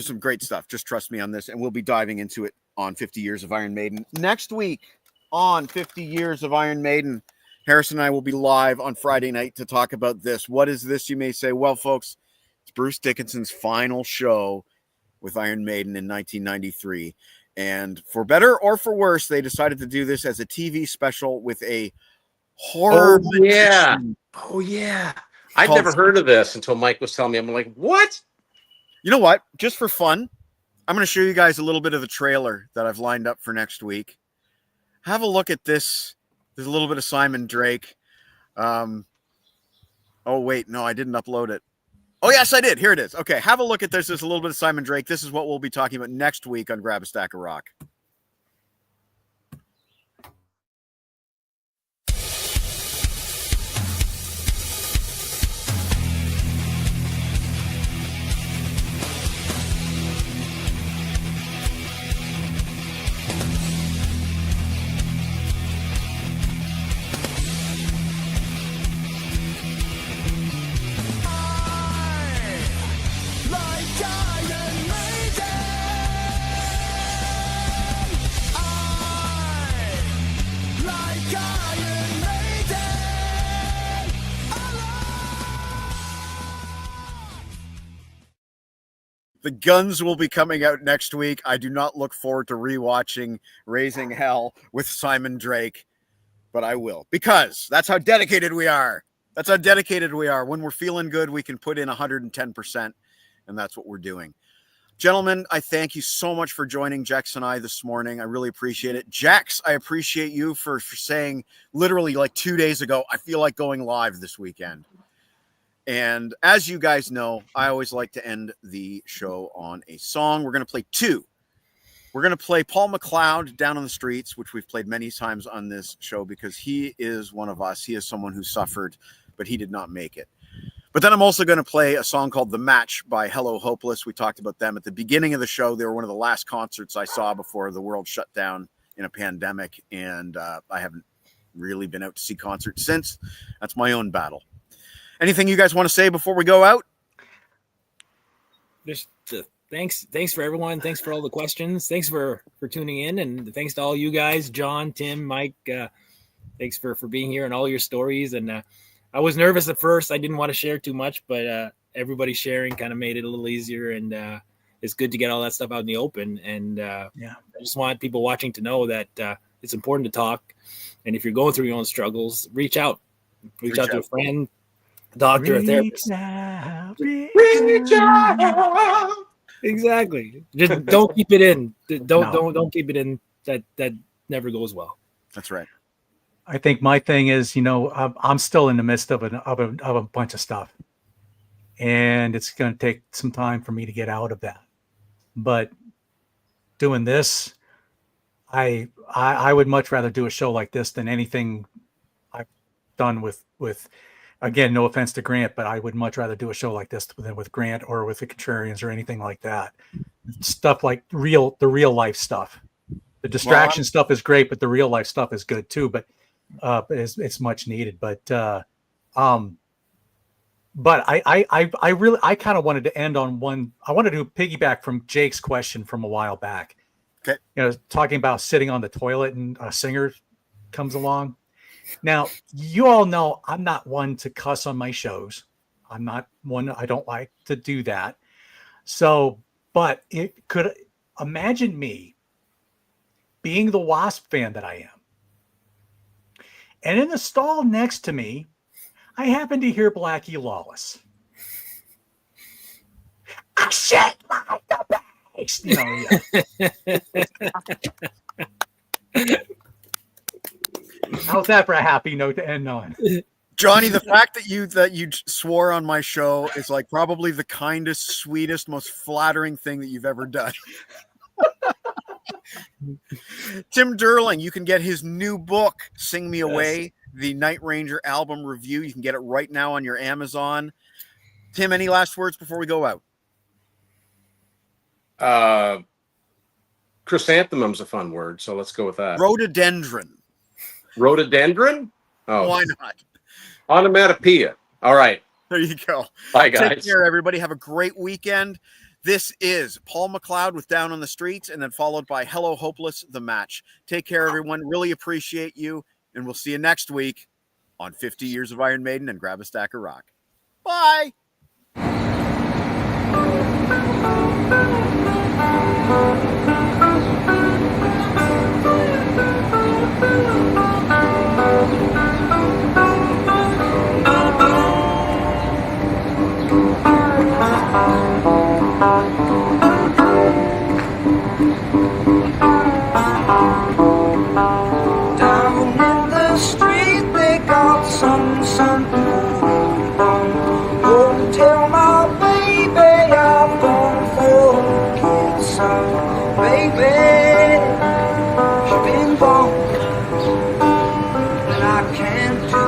some great stuff. Just trust me on this, and we'll be diving into it on 50 Years of Iron Maiden. Next week on 50 Years of Iron Maiden, Harrison and I will be live on Friday night to talk about this. What is this, you may say? Well, folks, it's Bruce Dickinson's final show with Iron Maiden in 1993. And for better or for worse, they decided to do this as a TV special with a horror. Oh, yeah. I'd never heard of this until Mike was telling me. I'm like, what? You know what? Just for fun, I'm going to show you guys a little bit of the trailer that I've lined up for next week. Have a look at this. There's a little bit of Simon Drake. Oh, wait. No, I didn't upload it. Oh, yes, I did. Here it is. Okay, have a look at this. There's a little bit of Simon Drake. This is what we'll be talking about next week on Grab a Stack of Rock. The Guns will be coming out next week. I do not look forward to rewatching Raising Hell with Simon Drake, but I will, because that's how dedicated we are. That's how dedicated we are. When we're feeling good, we can put in 110%, and that's what we're doing. Gentlemen, I thank you so much for joining Jex and I this morning. I really appreciate it. Jex, I appreciate you for saying literally like 2 days ago, I feel like going live this weekend. And as you guys know, I always like to end the show on a song. We're going to play two. We're going to play Paul McLeod, Down on the Streets, which we've played many times on this show because he is one of us. He is someone who suffered, but he did not make it. But then I'm also going to play a song called The Match by Hello Hopeless. We talked about them at the beginning of the show. They were one of the last concerts I saw before the world shut down in a pandemic. And I haven't really been out to see concerts since. That's my own battle. Anything you guys want to say before we go out? Just thanks for everyone. Thanks for all the questions. Thanks for tuning in, and thanks to all you guys, John, Tim, Mike. Thanks for being here and all your stories. And I was nervous at first. I didn't want to share too much, but everybody sharing kind of made it a little easier. And it's good to get all that stuff out in the open. And I just want people watching to know that it's important to talk. And if you're going through your own struggles, reach out. Reach out to a friend, doctor, a therapist. Reach out. Exactly. Just don't keep it in. Don't keep it in. That never goes well. That's right. I think my thing is, I'm still in the midst of a bunch of stuff, and it's going to take some time for me to get out of that. But doing this, I would much rather do a show like this than anything I've done with. Again, no offense to Grant, but I would much rather do a show like this than with Grant or with the Contrarians or anything like that. Stuff like the real life stuff. The distraction stuff is great, but the real life stuff is good too. But it's much needed. But But I really kind of wanted to end on one. I wanted to piggyback from Jake's question from a while back. Okay. Talking about sitting on the toilet and a singer comes along. Now, you all know I'm not one to cuss on my shows. I'm not one. I don't like to do that. So, but it could imagine me being the Wasp fan that I am. And in the stall next to me, I happen to hear Blackie Lawless. I shit like the bass. How's that for a happy note to end on? Johnny, the fact that you swore on my show is like probably the kindest, sweetest, most flattering thing that you've ever done. Tim Derling, you can get his new book, Sing Me Away, the Night Ranger album review. You can get it right now on your Amazon. Tim, any last words before we go out? Chrysanthemum's a fun word, so let's go with that. Rhododendron. Rhododendron? Oh, why not? Onomatopoeia. All right. There you go. Bye, guys. Take care, everybody. Have a great weekend. This is Paul McLeod with Down on the Streets, and then followed by Hello Hopeless, the match. Take care, everyone. Really appreciate you, and we'll see you next week on 50 Years of Iron Maiden and Grab a Stack of Rock. Bye. Down in the street they got something going on. Don't tell my baby I've gone for a kid, son. Baby, she's been gone, and I can't do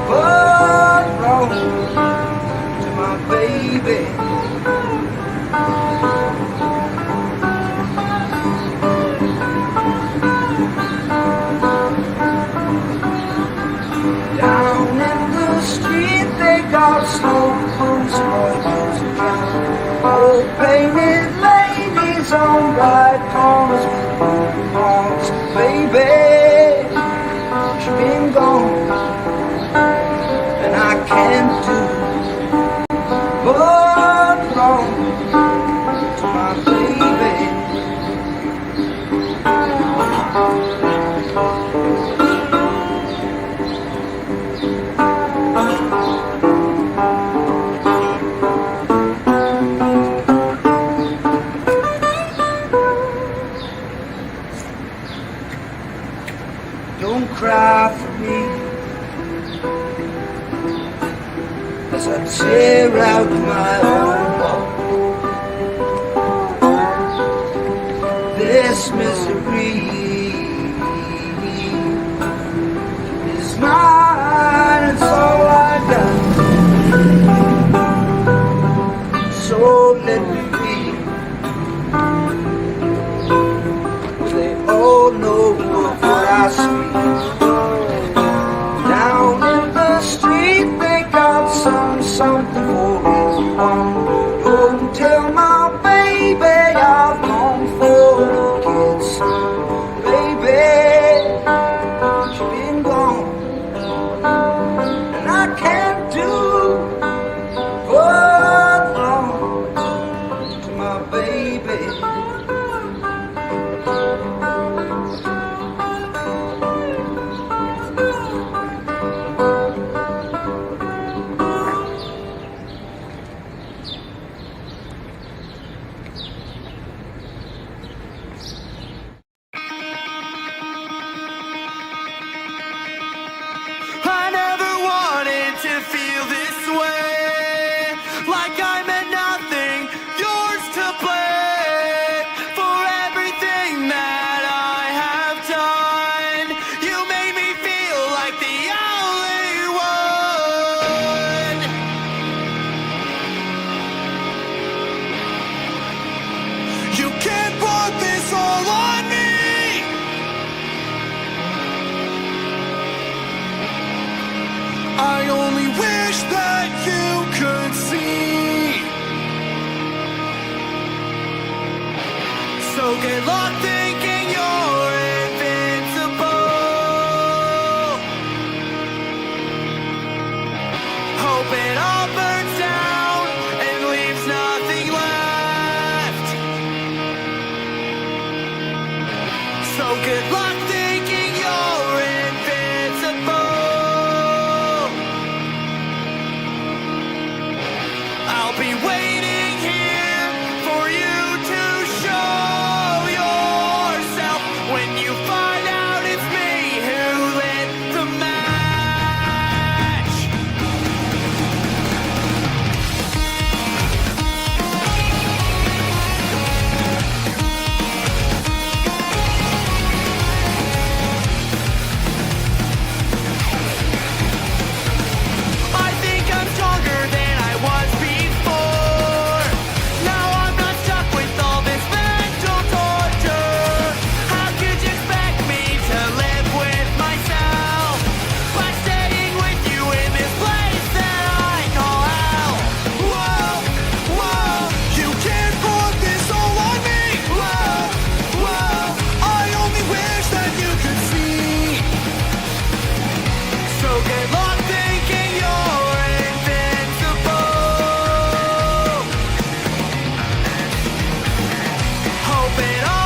but wrong to my baby. Down in the street they got smoke boots, boys around. Old painted ladies on bright corners with blue hearts. Baby, she's been gone, and I can't do but wrong to my baby. Don't cry for me as I tear out my own heart. This misery is mine, it's all I got. So let me be. They all know what I speak. Down in the street they got something for everyone. Don't tell my baby I've gone for a kid, son. Baby, she's been gone, and I can't do but wrong to my baby. I never wanted to feel this way, like I meant nothing, yours to blame for everything that I have done. You made me feel like the only one. You can't put this all on me. So good luck thinking you're invincible. Hope it all burns down and leaves nothing left. So good luck thinking you're invincible. I'll be waiting here for you to show yourself when you find out it's me who lit the match. I think I'm stronger than I was before. Now I'm not stuck with all this mental torture. How could you expect me to live with myself by staying with you in this place that I call hell? Whoa, whoa, you can't put this all on me. Whoa, whoa, I only wish that you could see. So good luck thinking you're invincible. Hope it all